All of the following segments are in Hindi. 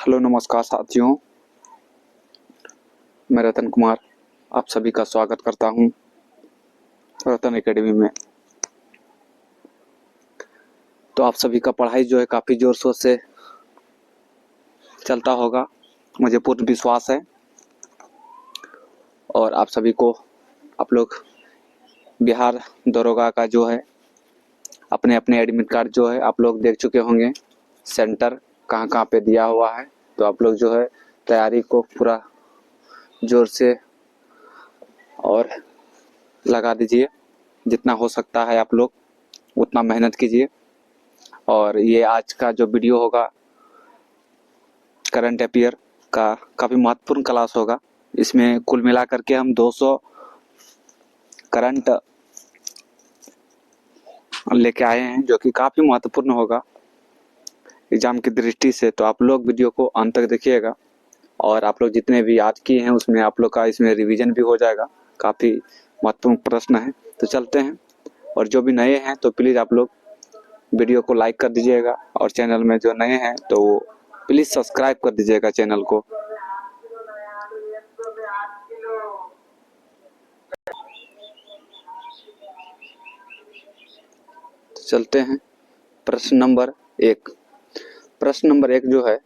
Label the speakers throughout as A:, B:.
A: हेलो नमस्कार साथियों, मैं रतन कुमार आप सभी का स्वागत करता हूं रतन एकेडमी में। तो आप सभी का पढ़ाई जो है काफ़ी जोर शोर से चलता होगा, मुझे पूर्ण विश्वास है। और आप सभी को आप लोग बिहार दरोगा का जो है अपने अपने एडमिट कार्ड जो है आप लोग देख चुके होंगे, सेंटर कहाँ कहाँ पे दिया हुआ है। तो आप लोग जो है तैयारी को पूरा जोर से और लगा दीजिए, जितना हो सकता है आप लोग उतना मेहनत कीजिए। और ये आज का जो वीडियो होगा करंट अफेयर का काफ़ी महत्वपूर्ण क्लास होगा। इसमें कुल मिला करके हम 200 करंट लेके आए हैं, जो कि काफ़ी महत्वपूर्ण होगा एग्जाम की दृष्टि से। तो आप लोग वीडियो को अंत तक देखिएगा और आप लोग जितने भी याद किए हैं उसमें आप लोग का इसमें रिवीजन भी हो जाएगा। काफ़ी महत्वपूर्ण प्रश्न है, तो चलते हैं। और जो भी नए हैं तो प्लीज़ आप लोग वीडियो को लाइक कर दीजिएगा, और चैनल में जो नए हैं तो प्लीज़ सब्सक्राइब कर दीजिएगा चैनल को। तो चलते हैं प्रश्न नंबर 1। प्रश्न नंबर 1 जो है,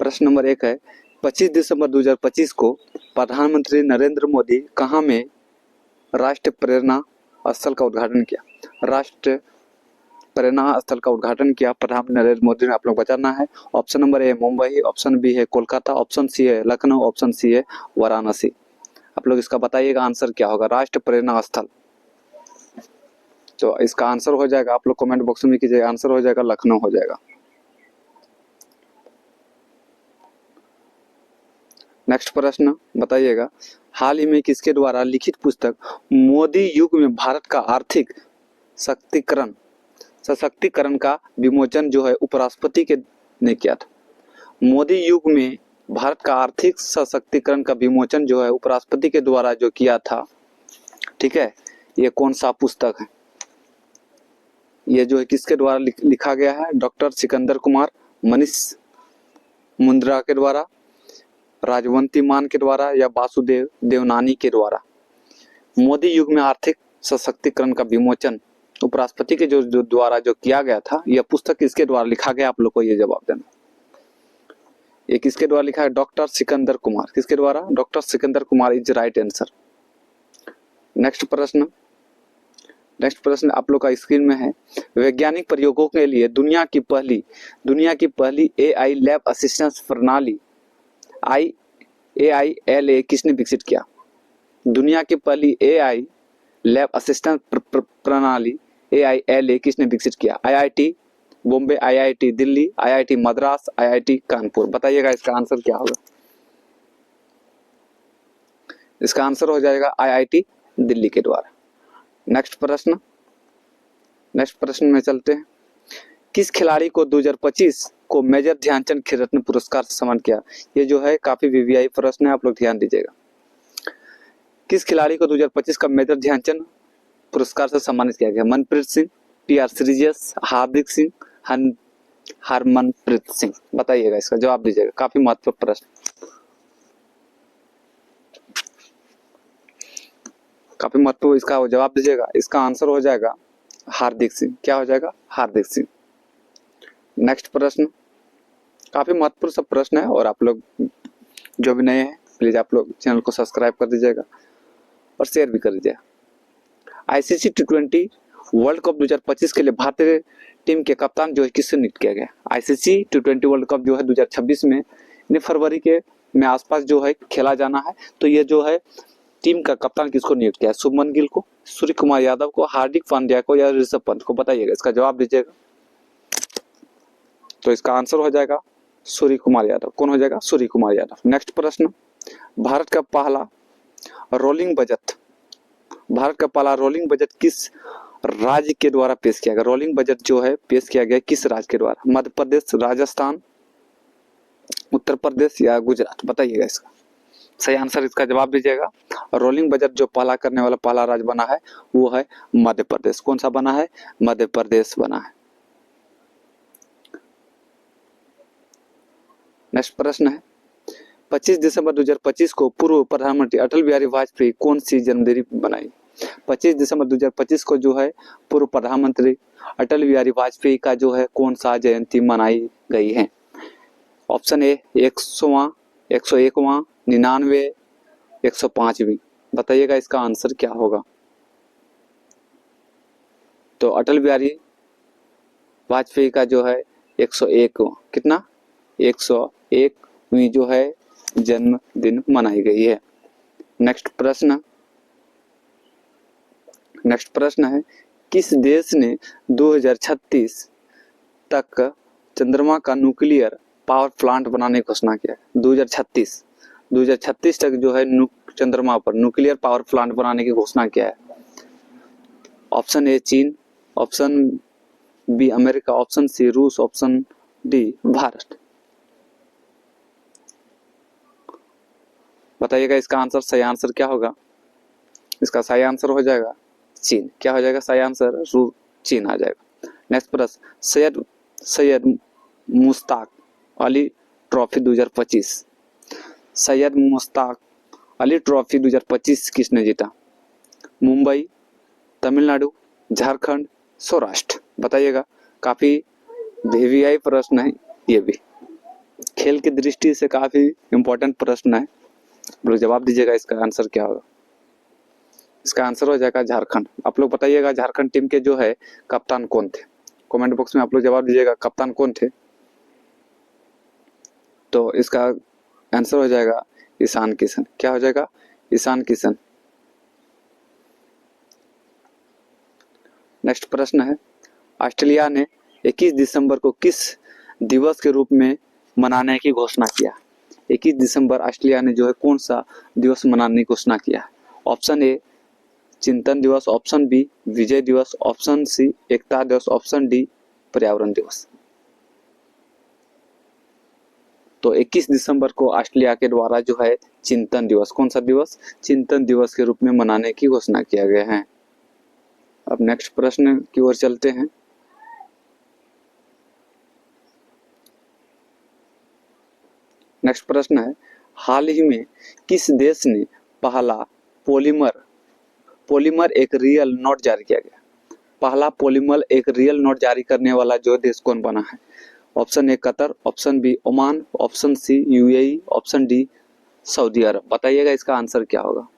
A: प्रश्न नंबर 1 है 25 दिसंबर 2025 को प्रधानमंत्री नरेंद्र मोदी कहाँ में राष्ट्रीय प्रेरणा स्थल का उद्घाटन किया? राष्ट्रीय प्रेरणा स्थल का उद्घाटन किया प्रधानमंत्री नरेंद्र मोदी ने। आप लोग बताना है। Option number A Mumbai, option B है कोलकाता, ऑप्शन सी है लखनऊ, ऑप्शन सी है वाराणसी। आप लोग इसका बताइएगा आंसर क्या होगा। राष्ट्रीय प्रेरणा स्थल, तो इसका आंसर हो जाएगा, आप लोग कमेंट बॉक्स में कीजिएगा, आंसर हो जाएगा लखनऊ हो जाएगा। नेक्स्ट प्रश्न बताइएगा, हाल ही में किसके द्वारा लिखित पुस्तक मोदी युग में भारत का आर्थिक सशक्तिकरण का विमोचन जो है उपराष्ट्रपति के ने किया था? मोदी युग में भारत का आर्थिक सशक्तिकरण का विमोचन जो है उपराष्ट्रपति के द्वारा जो किया था, ठीक है, ये कौन सा पुस्तक है? ये जो है किसके द्वारा लिखा गया है? डॉक्टर सिकंदर कुमार, मनीष मुंद्रा के द्वारा, राजवंती मान के द्वारा, या वासुदेव देवनानी के द्वारा? मोदी युग में आर्थिक सशक्तिकरण का विमोचन उपराष्ट्रपति के जो द्वारा जो किया गया था, यह पुस्तक किसके द्वारा लिखा गया? आप लोग को ये जवाब देना। ये किसके द्वारा लिखा है? डॉक्टर सिकंदर कुमार। किसके द्वारा? Doctor Sikandar Kumar is right answer. Next प्रश्न आप लोग का स्क्रीन में है, वैज्ञानिक प्रयोगों के लिए दुनिया की पहली AI लैब असिस्टेंस प्रणाली AILA किसने विकसित किया? दुनिया की पहली AI लैब असिस्टेंस प्रणाली AILA किसने विकसित किया? IIT Bombay, IIT Delhi, IIT Madras, IIT Kanpur. बताइएगा इसका आंसर क्या होगा। इसका आंसर हो जाएगा IIT दिल्ली के द्वारा। नेक्स्ट प्रश्न में चलते हैं, किस खिलाड़ी को 2025 को मेजर ध्यानचंद खेल रत्न पुरस्कार से सम्मानित किया? ये जो है काफी VVI प्रश्न है, आप लोग ध्यान दीजिएगा। किस खिलाड़ी को 2025 का मेजर ध्यानचंद पुरस्कार से सम्मानित किया गया? मनप्रीत सिंह, PR श्रीजस, हार्दिक सिंह, हरमनप्रीत सिंह। बताइएगा, इसका जवाब दीजिएगा। काफी महत्वपूर्ण प्रश्न, काफी महत्वपूर्ण, इसका जवाब दीजिएगा। इसका आंसर हो जाएगा हार्दिक सिंह। क्या हो जाएगा? हार्दिक सिंह। नेक्स्ट प्रश्न काफी महत्वपूर्ण सब प्रश्न है, और आप लोग जो भी नए हैं प्लीज आप लोग चैनल को सब्सक्राइब कर दीजिएगा और शेयर भी कर दीजिएगा। ICC T20 वर्ल्ड कप 2025 के लिए भारतीय टीम के कप्तान जो है किससे नियुक्त किया गया? ICC T20 वर्ल्ड कप जो है 2026 में फरवरी के में आसपास जो है खेला जाना है। तो ये जो है टीम का कप्तान किसको नियुक्त किया है? शुभमन गिल को, सूर्य कुमार यादव को, हार्दिक पांड्या को, या ऋषभ पंत को? बताइएगा, इसका जवाब दीजिएगा। तो इसका आंसर हो जाएगा सूर्य कुमार यादव। कौन हो जाएगा? सूर्य कुमार यादव। नेक्स्ट प्रश्न, भारत का पहला रोलिंग बजट किस राज्य के द्वारा पेश किया गया? रोलिंग बजट जो है पेश किया गया किस राज्य के द्वारा? मध्य प्रदेश, राजस्थान, उत्तर प्रदेश, या गुजरात? बताइएगा इसका सही आंसर, इसका जवाब दीजिएगा। रोलिंग बजट जो पहला करने वाला पहला राज्य बना है वो है मध्य प्रदेश। कौन सा बना है? मध्य प्रदेश बना है। नेक्स्ट प्रश्न है 25 दिसंबर 2025 को पूर्व प्रधानमंत्री अटल बिहारी वाजपेयी कौन सी जन्मदिन बनाई। 25 दिसंबर 2025 को जो है पूर्व प्रधानमंत्री अटल बिहारी वाजपेयी का जो है कौन सा जयंती मनाई गई है। ऑप्शन ए 100वां, 101वां, 99, 105वीं। बताइएगा इसका आंसर क्या होगा। तो अटल बिहारी वाजपेयी का जो है 101 कितना 101वीं जो है जन्मदिन मनाई गई है। नेक्स्ट प्रश्न है किस देश ने 2036 तक चंद्रमा का न्यूक्लियर पावर प्लांट बनाने की घोषणा किया है। 2036 तक जो है चंद्रमा पर न्यूक्लियर पावर प्लांट बनाने की घोषणा किया है। ऑप्शन ए चीन, option B America, option C रूस, ऑप्शन डी भारत। बताइएगा इसका आंसर सही आंसर क्या होगा। इसका सही आंसर हो जाएगा चीन। क्या हो जाएगा सही आंसर चीन आ जाएगा। नेक्स्ट प्रश्न सैयद मुश्ताक अली ट्रॉफी 2025। सैयद मुश्ताक अली ट्रॉफी 2025 किसने जीता। मुंबई, तमिलनाडु, झारखंड, सौराष्ट्र। बताइएगा काफी वीवीआई प्रश्न है ये भी, खेल की दृष्टि से काफी इंपॉर्टेंट प्रश्न है। लोग जवाब दीजिएगा इसका आंसर क्या होगा। इसका आंसर हो जाएगा झारखंड। आप लोग बताइएगा झारखंड टीम के जो है कप्तान कौन थे। कमेंट बॉक्स में आप लोग जवाब दीजिएगा कप्तान कौन थे। तो इसका आंसर हो जाएगा ईशान किशन। क्या हो जाएगा ईशान किशन। नेक्स्ट प्रश्न है ऑस्ट्रेलिया ने 21 दिसंबर को किस दिवस के रूप में मनाने की घोषणा किया। 21 दिसंबर ऑस्ट्रेलिया ने जो है कौन सा दिवस मनाने की घोषणा किया। ऑप्शन ए चिंतन दिवस, ऑप्शन बी विजय दिवस, ऑप्शन सी एकता दिवस, ऑप्शन डी पर्यावरण दिवस। तो 21 दिसंबर को ऑस्ट्रेलिया के द्वारा जो है चिंतन दिवस, कौन सा दिवस, चिंतन दिवस के रूप में मनाने की घोषणा किया गया है। अब नेक्स्ट प्रश्न की ओर चलते हैं। नेक्स्ट प्रश्न है हाल ही में किस देश ने पहला पॉलीमर एक रियल नोट जारी किया गया। पहला पॉलीमर एक रियल नोट जारी करने वाला जो देश कौन बना है। Option A Qatar, option B Oman, option C UAE, option D Saudi Arab. बताइएगा इसका आंसर क्या होगा।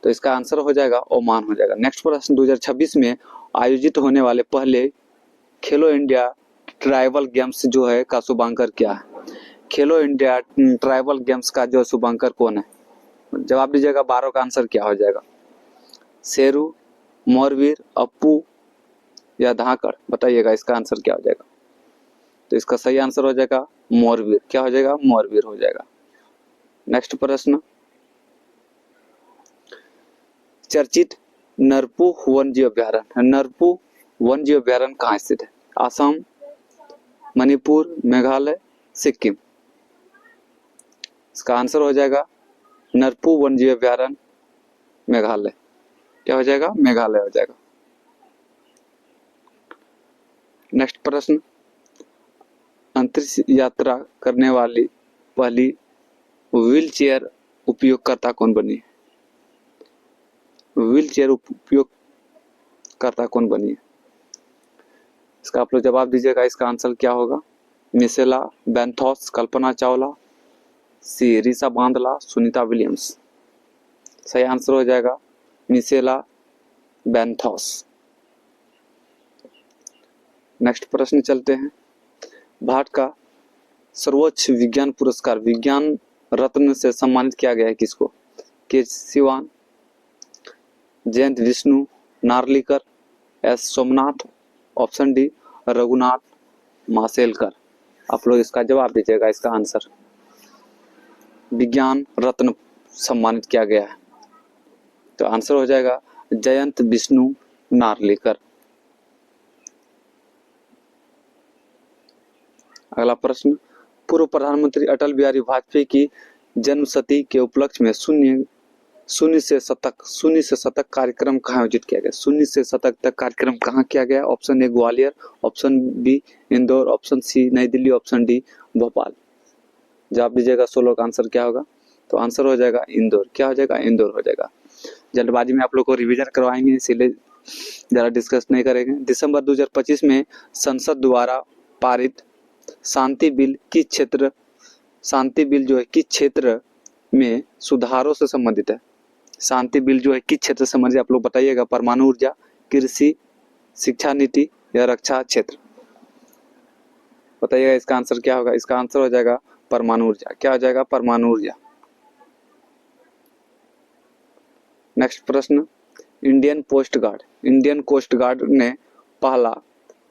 A: तो इसका आंसर हो जाएगा ओमान हो जाएगा। नेक्स्ट प्रश्न 2026 में आयोजित होने वाले पहले खेलो इंडिया ट्राइबल गेम्स जो है का शुभांकर क्या है। खेलो इंडिया ट्राइबल गेम्स का जो शुभांकर कौन है। जवाब दीजिएगा 12 का आंसर क्या हो जाएगा। शेरू, मोरवीर, अप्पू या धाकड़। बताइएगा इसका आंसर क्या हो जाएगा। तो इसका सही आंसर हो जाएगा मोरवीर। क्या हो जाएगा मोरवीर हो जाएगा। नेक्स्ट प्रश्न चर्चित नरपू वन्यजीव अभ्यारण्य। नरपू वन्यजीव अभ्यारण्य कहाँ स्थित है। आसाम, मणिपुर, मेघालय, सिक्किम। इसका आंसर हो जाएगा नरपू वन्यजीव अभ्यारण्य मेघालय। क्या हो जाएगा मेघालय हो जाएगा। नेक्स्ट प्रश्न अंतरिक्ष यात्रा करने वाली पहली व्हील चेयर उपयोगकर्ता कौन बनी है। व्हील चेयर उपयोगकर्ता कौन बनी है। इसका आप लोग जवाब दीजिएगा इसका आंसर क्या होगा। मिशेला बेंथॉस, कल्पना चावला, सी रीसा बांदला, सुनीता विलियम्स। सही आंसर हो जाएगा मिशेला बेंथॉस। नेक्स्ट प्रश्न चलते हैं। भारत का सर्वोच्च विज्ञान पुरस्कार विज्ञान रत्न से सम्मानित किया गया है किसको। के Siwan, Jayant Vishnu Narlikar, S Somnath, option D Raghunath Mashelkar. आप लोग इसका जवाब दीजिएगा इसका आंसर। विज्ञान रत्न सम्मानित किया गया है तो आंसर हो जाएगा जयंत विष्णु नार्लिकर। अगला प्रश्न पूर्व प्रधानमंत्री अटल बिहारी वाजपेयी की जन्मशती के उपलक्ष्य में शून्य से शतक कार्यक्रम कहाँ आयोजित किया गया? शून्य से शतक तक कार्यक्रम कहाँ किया गया? Option A Gwalior, option B Indore, option C New Delhi, option D Bhopal. जवाब दीजिएगा 16 का आंसर क्या होगा? तो आंसर हो जाएगा इंदौर। क्या हो जाएगा? इंदौर हो जाएगा। जल्दबाजी में आप लोग को रिवीजन करवाएंगे, इसीलिए ज़्यादा डिस्कस नहीं करेंगे। दिसंबर 2025 में संसद द्वारा पारित शांति बिल जो है किस क्षेत्र में सुधारों से संबंधित है? शांति बिल जो है किस क्षेत्र से संबंधित, आप लोग बताइएगा। परमाणु ऊर्जा, कृषि, शिक्षा नीति या रक्षा क्षेत्र? बताइएगा इसका आंसर क्या होगा? इसका आंसर हो जाएगा परमाणु ऊर्जा। क्या हो जाएगा? परमाणु ऊर्जा। नेक्स्ट प्रश्न, इंडियन कोस्ट गार्ड ने पहला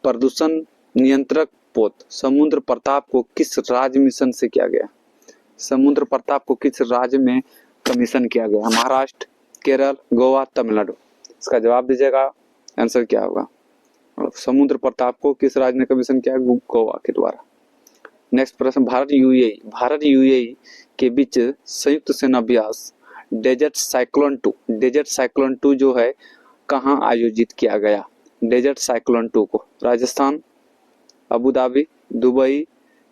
A: प्रदूषण नियंत्रक पोत समुद्र प्रताप को किस राज्य मिशन से किया गया? समुद्र प्रताप को किस राज्य में कमीशन किया गया? महाराष्ट्र, केरल, गोवा, तमिलनाडु? इसका जवाब दीजिएगा। आंसर क्या होगा? समुद्र प्रताप को किस राज्य ने कमीशन किया? गोवा के द्वारा। नेक्स्ट प्रश्न, भारत यूएई के बीच संयुक्त सेना अभ्यास डेजर्ट साइक्लोन 2 जो है कहाँ आयोजित किया गया? डेजर्ट साइक्लोन 2 को राजस्थान, अबू धाबी, दुबई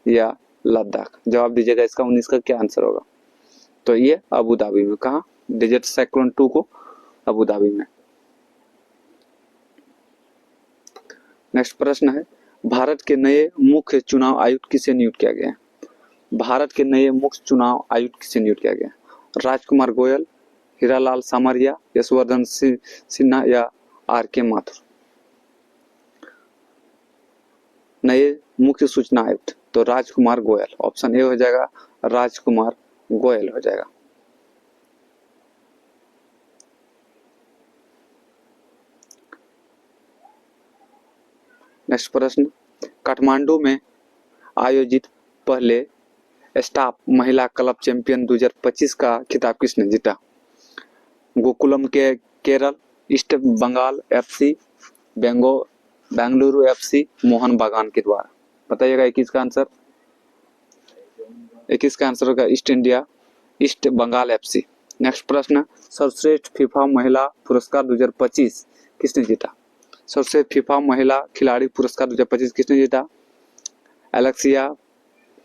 A: या लद्दाख? जवाब दीजिएगा इसका 19 का क्या आंसर होगा? तो ये अबू धाबी में। कहाँ? डेजर्ट साइक्लोन 2 को अबू धाबी में। नेक्स्ट प्रश्न है, भारत के नए मुख्य चुनाव आयुक्त किसे नियुक्त किया गया? भारत के नए मुख्य चुनाव आयुक्त किसे नियुक्त किया गया? राजकुमार गोयल, हीरालाल सामरिया, यशवर्धन सिन्हा या आर.के. माथुर? नए मुख्य सूचना आयुक्त तो राजकुमार गोयल। ऑप्शन ए हो जाएगा, राजकुमार गोयल हो जाएगा। नेक्स्ट प्रश्न, काठमांडू में आयोजित पहले स्टाफ महिला क्लब चैंपियन 2025 का खिताब किसने जीता? गोकुलम के Kerala, east Bengal FC, Bengaluru FC, Mohun Bagan के द्वारा? बताइएगा 21 का आंसर। 21 का आंसर होगा ईस्ट बंगाल एफसी। नेक्स्ट प्रश्न, सर्वश्रेष्ठ फीफा महिला पुरस्कार 2025 किसने जीता? सर्वश्रेष्ठ फीफा महिला खिलाड़ी पुरस्कार 2025 किसने जीता? एलेक्सिया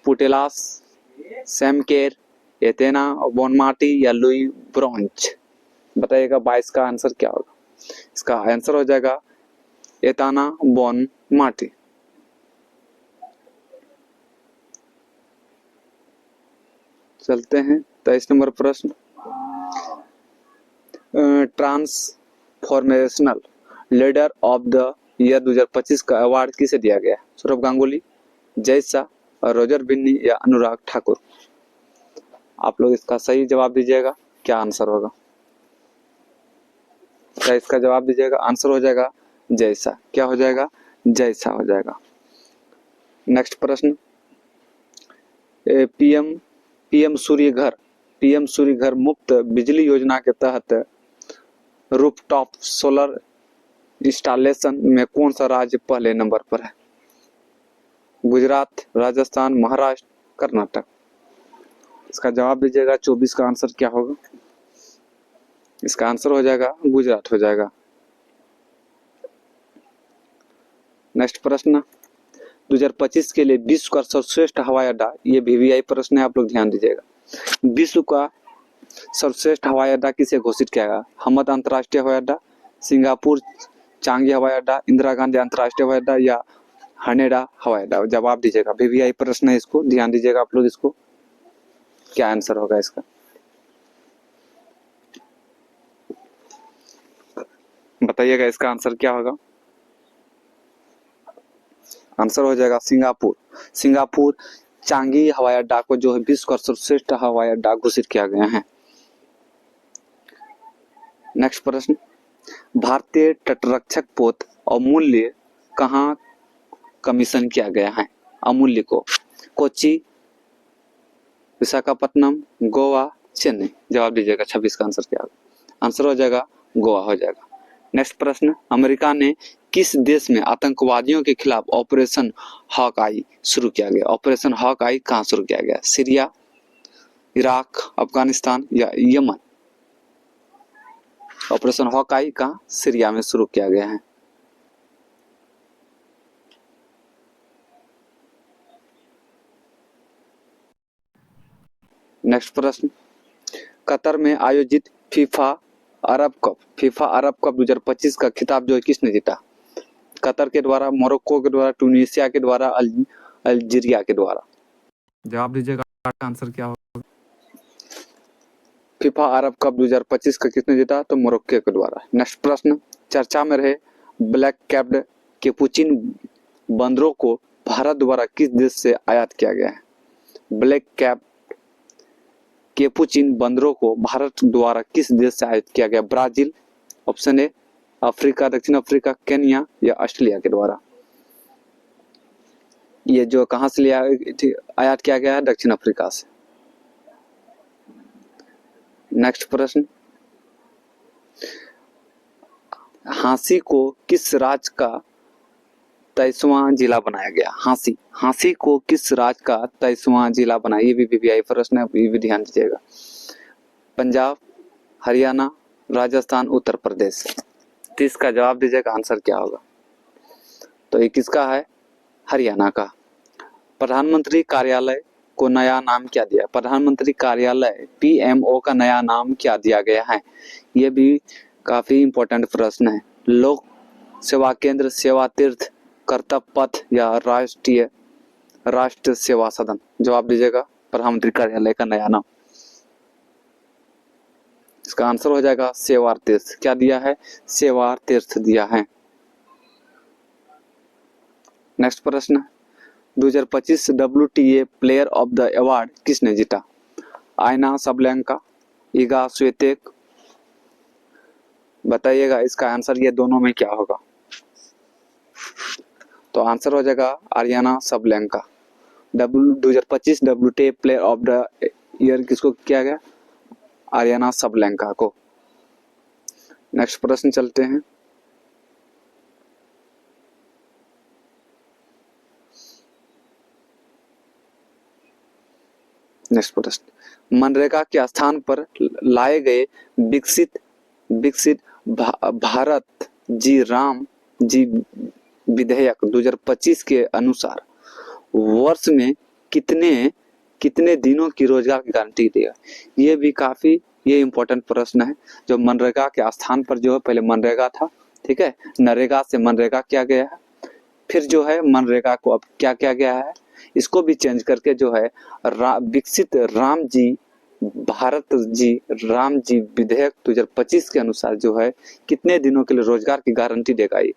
A: पुटेलास, सैम केर, एथेना बोनमार्टी या लुई ब्रोंच? बताइएगा 22 का आंसर क्या होगा? इसका आंसर हो जाएगा एथाना बोनमार्टी। चलते हैं 23 नंबर प्रश्न, transformational leader of the year 2025 का अवार्ड किसे दिया गया? सौरभ गांगुली, जय शाह, रोजर बिन्नी या अनुराग ठाकुर? आप लोग इसका सही जवाब दीजिएगा। क्या आंसर होगा? क्या इसका जवाब दीजिएगा? आंसर हो जाएगा जय शाह। क्या हो जाएगा? जय शाह हो जाएगा। नेक्स्ट प्रश्न, पीएम सूर्य घर मुफ्त बिजली योजना के तहत रूफटॉप सोलर इंस्टॉलेशन में कौन सा राज्य पहले नंबर पर है? गुजरात, राजस्थान, महाराष्ट्र, कर्नाटक? इसका जवाब दीजिएगा। 24 का आंसर क्या होगा? इसका आंसर हो जाएगा गुजरात हो जाएगा। नेक्स्ट प्रश्न, 2025 के लिए विश्व का सर्वश्रेष्ठ हवाई अड्डा, ये वीवीआई प्रश्न है, आप लोग ध्यान दीजिएगा। विश्व का सर्वश्रेष्ठ हवाई अड्डा किसे घोषित किया गया? हमद अंतर्राष्ट्रीय हवाई अड्डा, सिंगापुर चांगी हवाई अड्डा, इंदिरा गांधी अंतर्राष्ट्रीय हवाई अड्डा या हनेडा हवाई अड्डा? जवाब दीजिएगा। वीवीआई प्रश्न है, इसको ध्यान दीजिएगा आप लोग। इसको क्या आंसर होगा इसका? बताइएगा इसका आंसर क्या होगा? आंसर हो जाएगा सिंगापुर चांगी हवाई अड्डा को जो है विश्व का सर्वश्रेष्ठ हवाई अड्डा घोषित किया गया है। नेक्स्ट प्रश्न, भारतीय तटरक्षक पोत अमूल्य कहाँ कमीशन किया गया है? अमूल्य को कोच्चि, विशाखापट्टनम, गोवा, चेन्नई? जवाब दीजिएगा। 26 का आंसर क्या होगा? आंसर हो जाएगा गोवा हो जाएगा। नेक्स्ट प्रश्न, अमेरिका ने किस देश में आतंकवादियों के खिलाफ ऑपरेशन हॉकआई शुरू किया गया? ऑपरेशन हॉकआई कहाँ शुरू किया गया? सीरिया, इराक, अफगानिस्तान या यमन? ऑपरेशन हॉकाई कहाँ, सीरिया में शुरू किया गया है। नेक्स्ट प्रश्न, कतर में आयोजित फीफा अरब कप 2025 का खिताब जो है किसने जीता? कतर के द्वारा, मोरक्को के द्वारा, ट्यूनीशिया के द्वारा, अल्जीरिया के द्वारा। जवाब दीजिएगा, आंसर क्या होगा? फीफा अरब कप 2025 का किसने जीता? तो मोरक्को के द्वारा। नेक्स्ट प्रश्न, चर्चा में रहे ब्लैक कैप्ड कैपुचिन बंदरों को भारत द्वारा किस देश से आयात किया गया है? ब्लैक कैप कैपुचिन बंदरों को भारत द्वारा किस देश से आयात किया गया? ब्राजील, ऑप्शन ए अफ्रीका, दक्षिण अफ्रीका, केन्या या ऑस्ट्रेलिया के द्वारा। ये जो कहां से लिया आयात किया गया है? दक्षिण अफ्रीका से। नेक्स्ट प्रश्न, हांसी को किस राज्य का 23वां जिला बनाया गया? हांसी को किस राज्य का 23वां जिला बनाया? ये भी वीवीआई प्रश्न है, ये भी ध्यान दीजिएगा। पंजाब, हरियाणा, राजस्थान, उत्तर प्रदेश। तो इसका जवाब दीजिएगा, आंसर क्या होगा? तो ये किसका है? हरियाणा का। प्रधानमंत्री कार्यालय को नया नाम क्या दिया? प्रधानमंत्री कार्यालय पीएमओ का नया नाम क्या दिया गया है? ये भी काफी इंपॉर्टेंट प्रश्न है। लोक सेवा केंद्र, सेवा तीर्थ, कर्तव्य पथ या राष्ट्र सेवा सदन। जवाब दीजिएगा, प्रधानमंत्री कार्यालय का नया नाम। इसका आंसर हो जाएगा सेवा तीर्थ। क्या दिया है? सेवा तीर्थ दिया है। नेक्स्ट प्रश्न, 2025 WTA player of the award किसने जीता? आयना सबलेंका, इगा स्वितेक। बताइएगा इसका आंसर, ये दोनों में क्या होगा? तो आंसर हो जाएगा Aryna Sabalenka. 2025 WTA player of the year किसको किया गया? आर्याना सबलेंका को। नेक्स्ट प्रश्न चलते हैं। नेक्स्ट प्रश्न, मनरेगा के स्थान पर लाए गए विकसित भारत जी राम जी विधेयक 2025 के अनुसार वर्ष में कितने दिनों की रोजगार की गारंटी देगा? ये भी काफी इम्पोर्टेंट प्रश्न है। जो मनरेगा के स्थान पर जो है, पहले मनरेगा था, ठीक है, नरेगा से मनरेगा किया गया है। फिर जो है मनरेगा को अब क्या किया गया है? इसको भी चेंज करके जो है विकसित भारत जी राम जी विधेयक 2025 के अनुसार जो है कितने दिनों के लिए रोजगार की गारंटी देगा? ये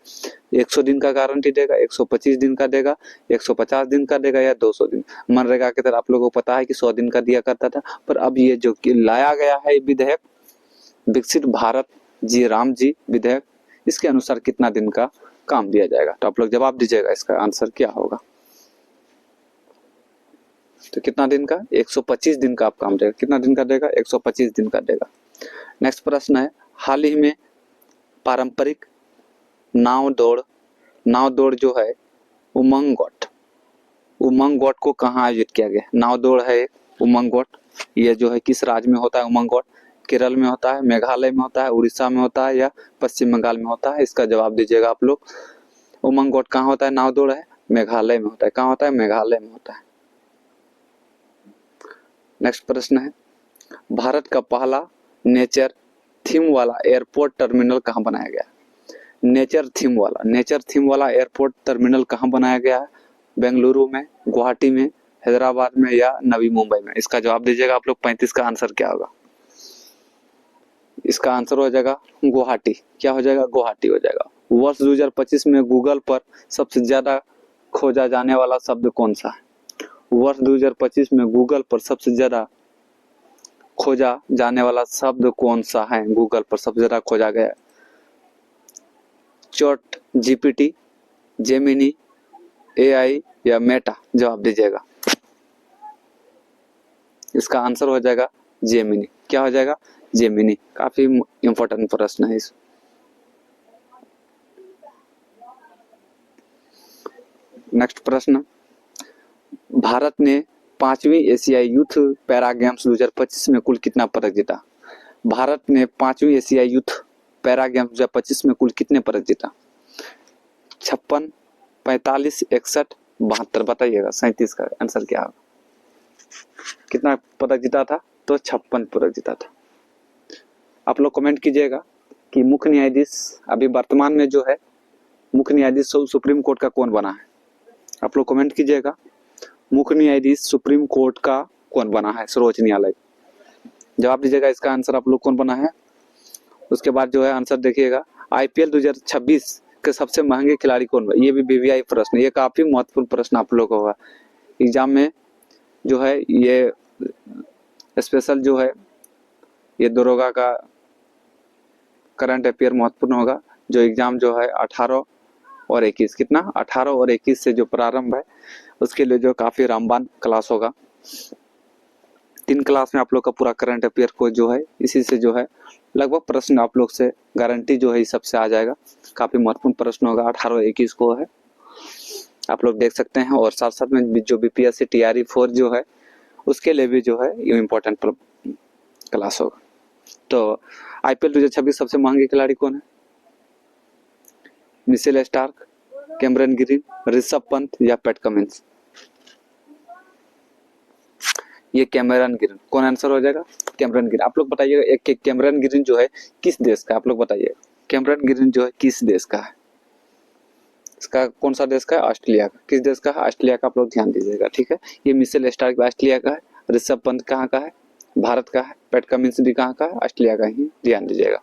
A: 100 दिन का गारंटी देगा, 125 दिन का देगा, 150 दिन का देगा या 200 दिन? मनरेगा के तरह आप लोगों को पता है कि 100 दिन का दिया करता था, पर अब ये जो लाया गया है विधेयक विकसित भारत जी राम जी विधेयक, इसके अनुसार कितना दिन का काम दिया जाएगा? तो आप लोग जवाब दीजिएगा, इसका आंसर क्या होगा? तो कितना दिन का? 125 दिन का आप काम देगा। कितना दिन का देगा? 125 दिन का देगा। नेक्स्ट प्रश्न है, हाल ही में पारंपरिक नाव दौड़ जो है उमंग गोट को कहाँ आयोजित किया गया? नाव दौड़ है उमंग गोट, ये जो है किस राज्य में होता है उमंग गोट? केरल में होता है, मेघालय में होता है, उड़ीसा में होता है या पश्चिम बंगाल में होता है? इसका जवाब दीजिएगा आप लोग। उमंग गोट कहाँ होता है? नाव दौड़ है मेघालय में होता है। कहाँ होता है? मेघालय में होता है। नेक्स्ट प्रश्न है, भारत का पहला नेचर थीम वाला एयरपोर्ट टर्मिनल कहाँ बनाया गया? नेचर थीम वाला एयरपोर्ट टर्मिनल कहाँ बनाया गया है? बेंगलुरु में, गुवाहाटी में, हैदराबाद में या नवी मुंबई में? इसका जवाब दीजिएगा आप लोग। 35 का आंसर क्या होगा? इसका आंसर हो जाएगा गुवाहाटी। क्या हो जाएगा? गुवाहाटी हो जाएगा। वर्ष 2025 में गूगल पर सबसे ज्यादा खोजा जाने वाला शब्द कौन सा है? वर्ष 2025 में गूगल पर सबसे ज्यादा खोजा जाने वाला शब्द कौन सा है? गूगल पर सबसे ज्यादा खोजा गया? चैट जीपीटी, जेमिनी, एआई या मेटा? जवाब दीजिएगा। इसका आंसर हो जाएगा जेमिनी। क्या हो जाएगा? जेमिनी। काफी इंपॉर्टेंट प्रश्न है इस। नेक्स्ट प्रश्न, भारत ने 5वीं एशियाई यूथ पैरा गेम्स 2025 में कुल कितना पदक जीता? भारत ने 5वीं एशियाई यूथ पैरा गेम्स 2025 में कुल कितने पदक जीता? 56, 45, 61, 72। बताइएगा 37 का आंसर क्या होगा? कितना पदक जीता था? तो 56 पदक जीता था। आप लोग कमेंट कीजिएगा कि मुख्य न्यायाधीश अभी वर्तमान में जो है मुख्य न्यायाधीश सुप्रीम कोर्ट का कौन बना है? आप लोग कमेंट कीजिएगा मुख्य न्यायाधीश सुप्रीम कोर्ट का कौन बना है सर्वोच्च न्यायालय? जवाब दीजिएगा इसका आंसर आप लोग कौन बना है। उसके बाद जो है आंसर देखिएगा आईपीएल 2026 के सबसे महंगे खिलाड़ी कौन बने? ये भी वीवीआई प्रश्न, ये काफी महत्वपूर्ण प्रश्न आप लोग को होगा एग्जाम में जो है। ये स्पेशल जो है ये दरोगा का करंट अफेयर महत्वपूर्ण होगा, जो एग्जाम जो है 18 और 21, कितना 18 और 21 से जो प्रारंभ है उसके लिए जो काफी रामबान क्लास होगा। 3 क्लास में आप लोग का पूरा करंट अफेयर को जो है इसी से जो है लगभग प्रश्न आप लोग से गारंटी जो है इस सबसे आ जाएगा। काफी महत्वपूर्ण प्रश्न होगा 18 और 21 को है, आप लोग देख सकते हैं। और साथ साथ में जो बीपीएससी टीआरई 4 जो है उसके लिए भी जो है ये इम्पोर्टेंट क्लास होगा। तो आईपीएल 2026 सबसे महंगे खिलाड़ी कौन है? Mitchell Starc, Cameron green, Rishabh Pant या पैट कमिंस? ये कैमरन ग्रीन। कौन आंसर हो जाएगा? Cameron green. आप लोग बताइएगा एक कैमरन ग्रीन जो है किस देश का? आप लोग बताइएगा कैमरन ग्रीन जो है किस देश का है? इसका कौन सा देश का है? ऑस्ट्रेलिया का। किस देश का है? ऑस्ट्रेलिया का। आप लोग ध्यान दीजिएगा, ठीक है। ये मिचेल स्टार्क ऑस्ट्रेलिया का है, ऋषभ पंत कहाँ का है? भारत का है। पैट कमिंस भी कहाँ का है? ऑस्ट्रेलिया का ही, ध्यान दीजिएगा।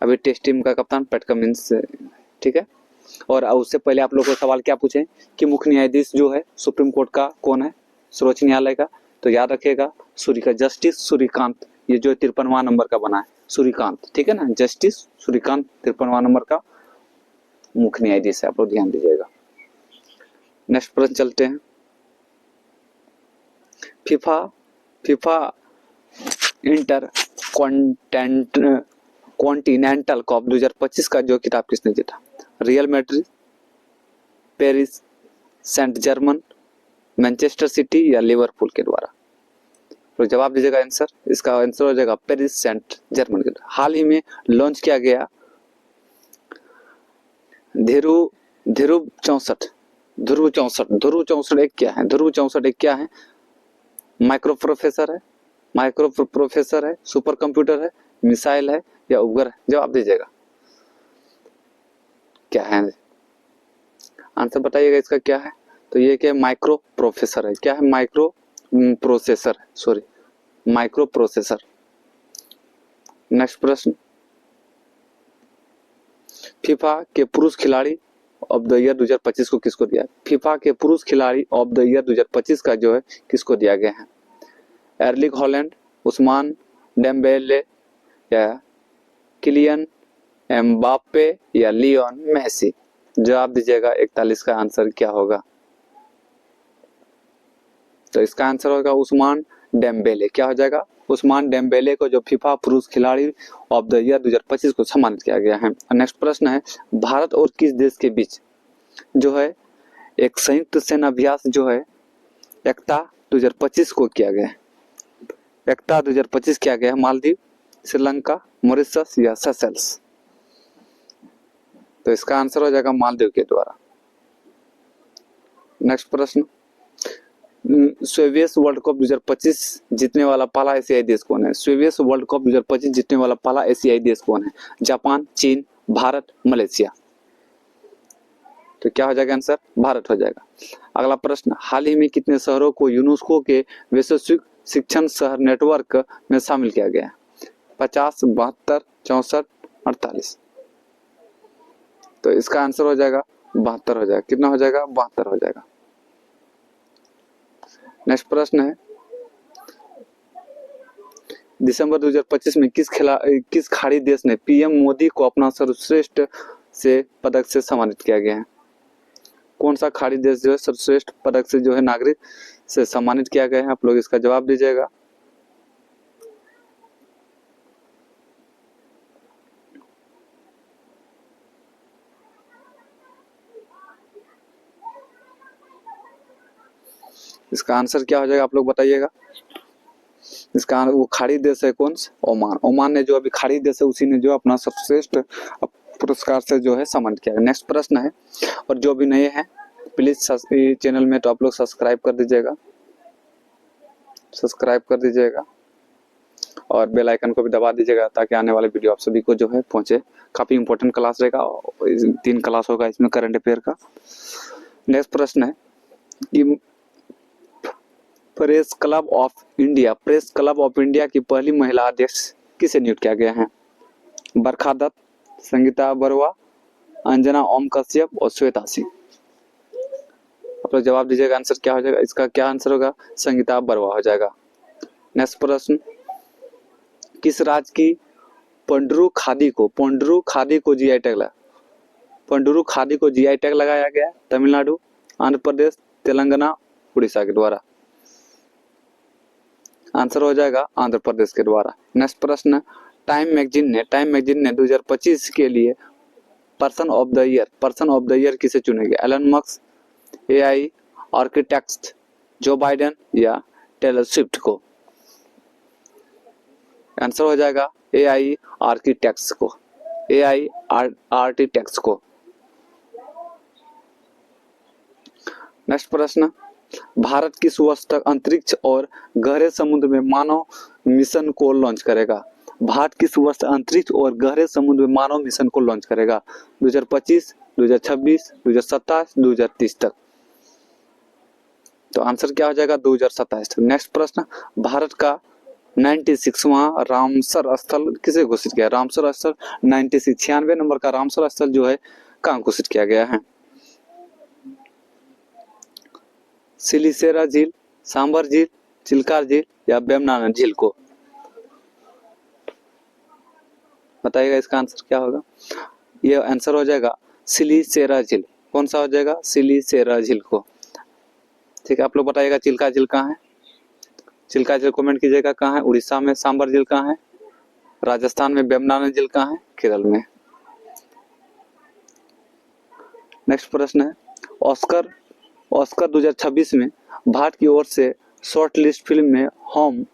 A: अभी टेस्ट टीम का कप्तान पैट कमिंस, ठीक है। और उससे पहले आप लोग को सवाल क्या पूछे कि मुख्य न्यायाधीश जो है सुप्रीम कोर्ट का कौन है सर्वोच्च न्यायालय का? तो याद रखिएगा जस्टिस सूर्यकांत, ये जो 53वां नंबर का बना है सूर्यकांत, ठीक है ना। जस्टिस सूर्यकांत 53वां नंबर का मुख्य न्यायाधीश है, आप लोग ध्यान दीजिएगा। नेक्स्ट प्रश्न चलते हैं। फीफा इंटर कॉन्टिनेंटल कप 2025 का जो खिताब किसने जीता? Real Madrid, Paris Saint Germain, Manchester City या लिवरपूल के द्वारा? तो जवाब दीजिएगा आंसर। इसका आंसर हो जाएगा पेरिस सेंट जर्मन के द्वारा। हाल ही में लॉन्च किया गया ध्रुव 64 एक क्या है? ध्रुव 64 एक क्या है? माइक्रो प्रोसेसर है, सुपर कंप्यूटर है, मिसाइल है या उपग्रह? जवाब दीजिएगा क्या है? आंसर बताइएगा इसका क्या है। तो ये क्या है? माइक्रो प्रोसेसर है। क्या है? Micro processor. नेक्स्ट प्रश्न, फीफा के पुरुष खिलाड़ी ऑफ द ईयर 2025 को किसको दिया? फीफा के पुरुष खिलाड़ी ऑफ द ईयर 2025 का जो है किसको दिया गया है? एर्लिंग हॉलैंड, उस्मान डेम्बेले या किलियन एम्बाप्पे या लियोन मेसी? जवाब दीजिएगा 41 का आंसर क्या होगा? तो इसका आंसर होगा उस्मान डेम्बेले। क्या हो जाएगा? उस्मान डेम्बेले को जो फीफा पुरुष खिलाड़ी ऑफ द ईयर 2025 को सम्मानित किया गया है। नेक्स्ट प्रश्न है, भारत और किस देश के बीच जो है एक संयुक्त सेना अभ्यास जो है एकता 2025 को किया गया है? एकता 2025 किया गया है मालदीव, श्रीलंका, मॉरिशस या सेशेल्स? तो इसका आंसर हो जाएगा मालदीव के द्वारा। नेक्स्ट प्रश्न, स्वेवियस वर्ल्ड कप 2025 जीतने वाला पहला एशियाई देश कौन है? स्वेवियस वर्ल्ड कप 2025 जीतने वाला पहला एशियाई देश कौन है? जापान, चीन, भारत, मलेशिया? तो क्या हो जाएगा आंसर? भारत हो जाएगा। अगला प्रश्न, हाल ही में कितने शहरों को यूनेस्को के वैश्विक शिक्षण शहर नेटवर्क में शामिल किया गया है? 50, 72, 64, 48? तो इसका आंसर हो जाएगा 72 हो जाएगा। कितना हो जाएगा? 72 हो जाएगा। नेक्स्ट प्रश्न है, दिसंबर 2025 में किस खाड़ी देश ने पीएम मोदी को अपना सर्वश्रेष्ठ से पदक से सम्मानित किया गया है? कौन सा खाड़ी देश जो है सर्वश्रेष्ठ पदक से जो है नागरिक से सम्मानित किया गया है? आप लोग इसका जवाब दीजिएगा। इसका आंसर क्या हो जाएगा? आप लोग बताइएगा। इसका वो खाड़ी देश है कौन सा? ओमान। ओमान ने जो अभी खाड़ी देश है उसी ने जो अपना सर्वश्रेष्ठ पुरस्कार से जो है सम्मानित किया। नेक्स्ट प्रश्न है, और जो भी नए हैं प्लीज चैनल में तो आप लोग सब्सक्राइब कर दीजिएगा, सब्सक्राइब कर दीजिएगा और बेल आइकन को भी दबा दीजिएगा ताकि आने वाले वीडियो आप सभी को जो है पहुंचे। काफी इंपॉर्टेंट क्लास रहेगा, 3 क्लास होगा इसमें करंट अफेयर का। नेक्स्ट प्रश्न है कि प्रेस क्लब ऑफ इंडिया की पहली महिला अध्यक्ष किसे नियुक्त किया गया है? बरखा दत्त, संगीता बरुआ, अंजना ओम कश्यप और श्वेता सिंह। आप लोग जवाब दीजिएगा, आंसर क्या हो जाएगा? इसका क्या आंसर होगा? संगीता बरुआ हो जाएगा। नेक्स्ट प्रश्न, किस राज्य की पंडरू खादी को जीआई टैग लगा? पंडरू खादी को जीआई टैग लगाया गया? तमिलनाडु, आंध्र प्रदेश, तेलंगाना, उड़ीसा के द्वारा। आंसर हो जाएगा आंध्र प्रदेश के द्वारा। नेक्स्ट प्रश्न, टाइम मैगजीन ने 2025 के लिए पर्सन ऑफ द ईयर किसे चुनेगा? Elon Musk, AI architect Joe Biden या टेलर स्विफ्ट को? आंसर हो जाएगा एआई आर्किटेक्ट्स को। नेक्स्ट प्रश्न, भारत किस वर्ष तक अंतरिक्ष और गहरे समुद्र में मानव मिशन को लॉन्च करेगा? भारत किस वर्ष अंतरिक्ष और गहरे समुद्र में मानव मिशन को लॉन्च करेगा? 2025, 2026, 2027, 2030 तक। तो आंसर क्या हो जाएगा? 2027 तक। नेक्स्ट प्रश्न, भारत का 96वां रामसर स्थल किसे घोषित किया? रामसर स्थल 96 नंबर का रामसर स्थल जो है कहाँ घोषित किया गया है? सिलिसेरा झील, सांबर झील, चिल्का झील या बेमनाना झील को? बताइएगा इसका आंसर क्या होगा? ये आंसर हो जाएगा सिलिसेरा झील। कौन सा हो जाएगा? सिलिसेरा झील को। ठीक है, आप लोग बताइएगा चिल्का झील कहाँ है? चिल्का झील कमेंट कीजिएगा कहाँ है? उड़ीसा में। सांबर झील कहाँ है? राजस्थान में। बेमनाना झील कहाँ है? केरल में। नेक्स्ट प्रश्न है, ऑस्कर 2026 में भारत की ओर से शॉर्ट लिस्ट फिल्म में होम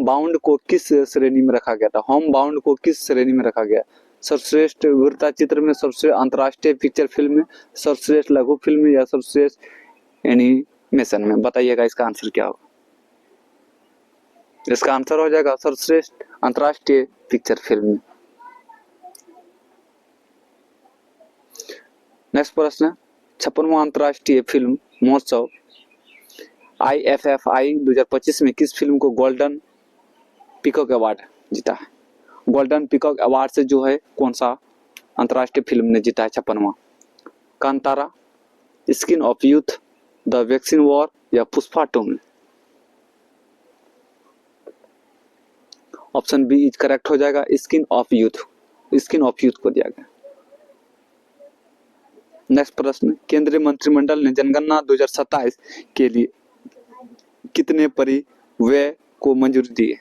A: बाउंड को किस श्रेणी में रखा गया था? होम बाउंड को किस श्रेणी में रखा गया? सर्वश्रेष्ठ वृत्ता चित्र में, सर्वश्रेष्ठ अंतर्राष्ट्रीय पिक्चर फिल्म में, सर्वश्रेष्ठ लघु फिल्म में या सर्वश्रेष्ठ एनिमेशन में? बताइएगा इसका आंसर क्या होगा? इसका आंसर हो जाएगा सर्वश्रेष्ठ अंतर्राष्ट्रीय पिक्चर फिल्म में। नेक्स्ट प्रश्न, 56वां अंतर्राष्ट्रीय फिल्म महोत्सव IFFI 2025 में किस फिल्म को गोल्डन पीकॉक अवार्ड जीता है? गोल्डन पीकॉक अवार्ड से जो है कौन सा अंतर्राष्ट्रीय फिल्म ने जीता है 56वां? Kantara, skin of youth, the vaccine war या पुष्पा 2 में? ऑप्शन बी इज करेक्ट हो जाएगा, स्किन ऑफ यूथ को दिया गया। नेक्स्ट प्रश्न, केंद्रीय मंत्रिमंडल ने जनगणना 2027 के लिए कितने परिव्यय को मंजूरी दी है?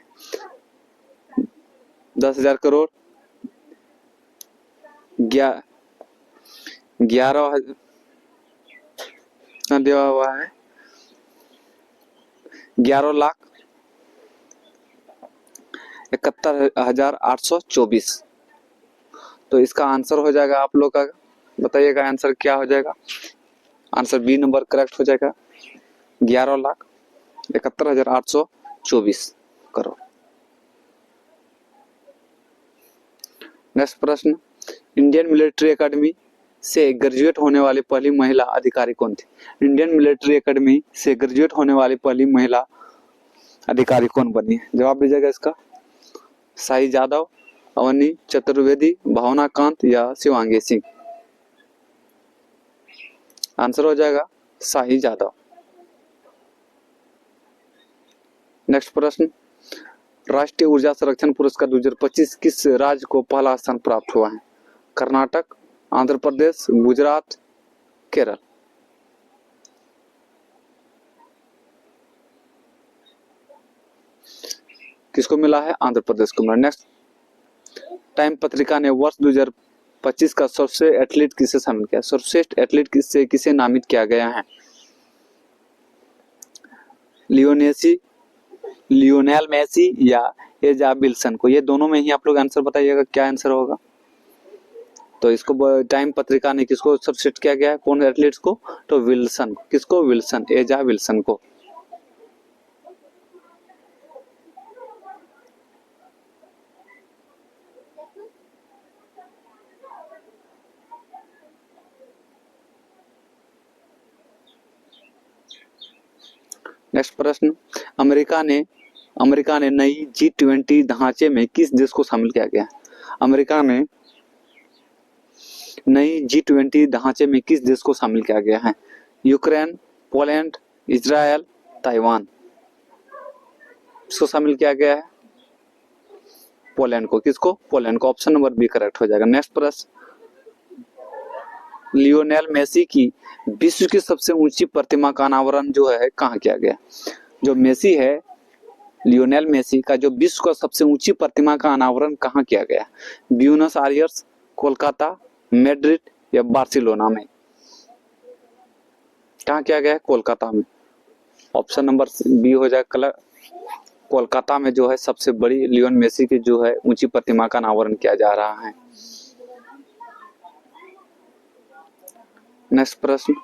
A: 10,000 करोड़, 11,000 दिया हुआ है, 11 लाख 71,824। तो इसका आंसर हो जाएगा आप लोग का, बताइएगा आंसर क्या हो जाएगा? आंसर बी नंबर करेक्ट हो जाएगा, 11,71,824 करोड़। नेक्स्ट प्रश्न, इंडियन मिलिट्री एकेडमी से ग्रेजुएट होने वाली पहली महिला अधिकारी कौन थी? इंडियन मिलिट्री एकेडमी से ग्रेजुएट होने वाली पहली महिला अधिकारी कौन बनी है? जवाब दीजिएगा इसका। साई जादव, अवनी चतुर्वेदी, भावना कांत या शिवांगी सिंह? आंसर हो जाएगा साई जादव। नेक्स्ट प्रश्न, राष्ट्रीय ऊर्जा संरक्षण पुरस्कार 2025 किस राज्य को पहला स्थान प्राप्त हुआ है? कर्नाटक, आंध्र प्रदेश, गुजरात, केरल? किसको मिला है? आंध्र प्रदेश को मिला। नेक्स्ट, टाइम पत्रिका ने वर्ष 2025 का सर्वश्रेष्ठ एथलीट किसे शामिल किया? सर्वश्रेष्ठ एथलीट किसे नामित किया गया है? लियोनेसी लियोनेल मेसी या एजा विल्सन को, ये दोनों में ही आप लोग आंसर बताइएगा क्या आंसर होगा। तो इसको टाइम पत्रिका ने किसको सब्सिट किया गया है, कौन एथलीट्स को, तो विल्सन को। किसको, विल्सन, एजा विल्सन को। नेक्स्ट प्रश्न, अमेरिका ने नई G20 ढांचे में किस देश को शामिल किया गया। अमेरिका में नई G20 ढांचे में किस देश को शामिल किया गया है। Ukraine, Poland, Israel, Taiwan. इसको शामिल किया गया है पोलैंड को। किसको, पोलैंड को। ऑप्शन नंबर बी करेक्ट हो जाएगा। नेक्स्ट प्रश्न, लियोनेल मेसी की विश्व की सबसे ऊंची प्रतिमा का अनावरण जो है कहाँ किया गया। जो मेसी है, लियोनेल मेसी का जो विश्व का सबसे ऊंची प्रतिमा का अनावरण कहाँ किया गया। ब्यूनस आयर्स, कोलकाता, मैड्रिड या बार्सिलोना में। कहाँ किया गया है, कोलकाता में। ऑप्शन नंबर बी हो जाएगा। कोलकाता में जो है सबसे बड़ी लियोन मेसी की जो है ऊंची प्रतिमा का अनावरण किया जा रहा है। नेक्स्ट प्रश्न,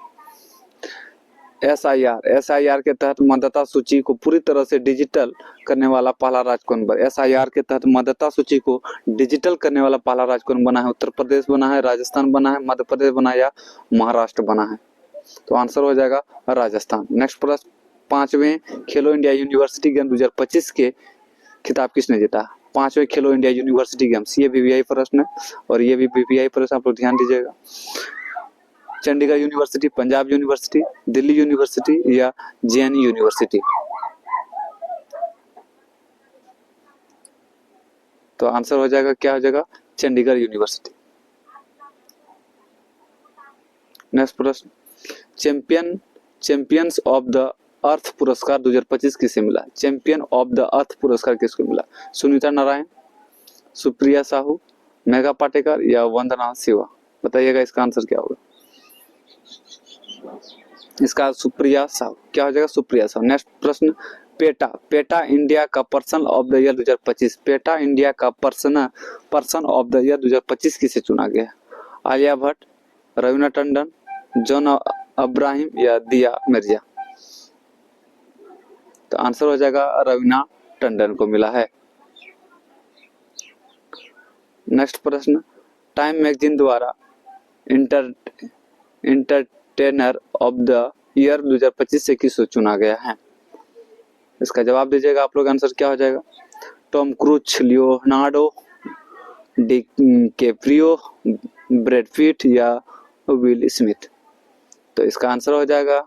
A: एसआईआर के तहत मतदाता सूची को पूरी तरह से डिजिटल करने वाला पहला राज्य कौन बना। एसआईआर के तहत मतदाता सूची को डिजिटल करने वाला पहला राज्य कौन बना है। उत्तर प्रदेश बना है, राजस्थान बना है, मध्य प्रदेश बना है या महाराष्ट्र बना है। तो आंसर हो जाएगा राजस्थान। नेक्स्ट प्रश्न, 5वें खेलो इंडिया यूनिवर्सिटी गेम 2025 के खिताब किसने जीता। 5वें खेलो इंडिया यूनिवर्सिटी गेम्स, ये वीवीआई प्रश्न है और ये भी वीवीआई प्रश्न, आप लोग ध्यान दीजिएगा। Chandigarh university, Punjab university, Delhi university या जेएनयू यूनिवर्सिटी। तो आंसर हो जाएगा, क्या हो जाएगा, चंडीगढ़ यूनिवर्सिटी। नेक्स्ट प्रश्न, चैंपियंस ऑफ द अर्थ पुरस्कार 2025 किसे मिला। चैंपियन ऑफ द अर्थ पुरस्कार किसको मिला। सुनीता नारायण, सुप्रिया साहू, मेघा पाटेकर या वंदना शिवा। बताइएगा इसका आंसर क्या होगा। इसका सुप्रिया साहू। क्या हो जाएगा, सुप्रिया साहू। नेक्स्ट प्रश्न, पेटा इंडिया का person of the year 2025। PETA India का पर्सन ऑफ द ईयर 2025 किसे चुना गया। आलिया भट्ट, रवीना टंडन, जॉन अब्राहिम या दिया मिर्जा। तो आंसर हो जाएगा रवीना टंडन को मिला है। नेक्स्ट प्रश्न, टाइम मैगजीन द्वारा एंटरटेनर ऑफ द ईयर 2025 से किसको चुना गया है। इसका जवाब दीजिएगा आप लोग। आंसर क्या हो जाएगा, Tom Cruise, Leonardo DiCaprio, Brad Pitt या विल स्मिथ। तो इसका आंसर हो जाएगा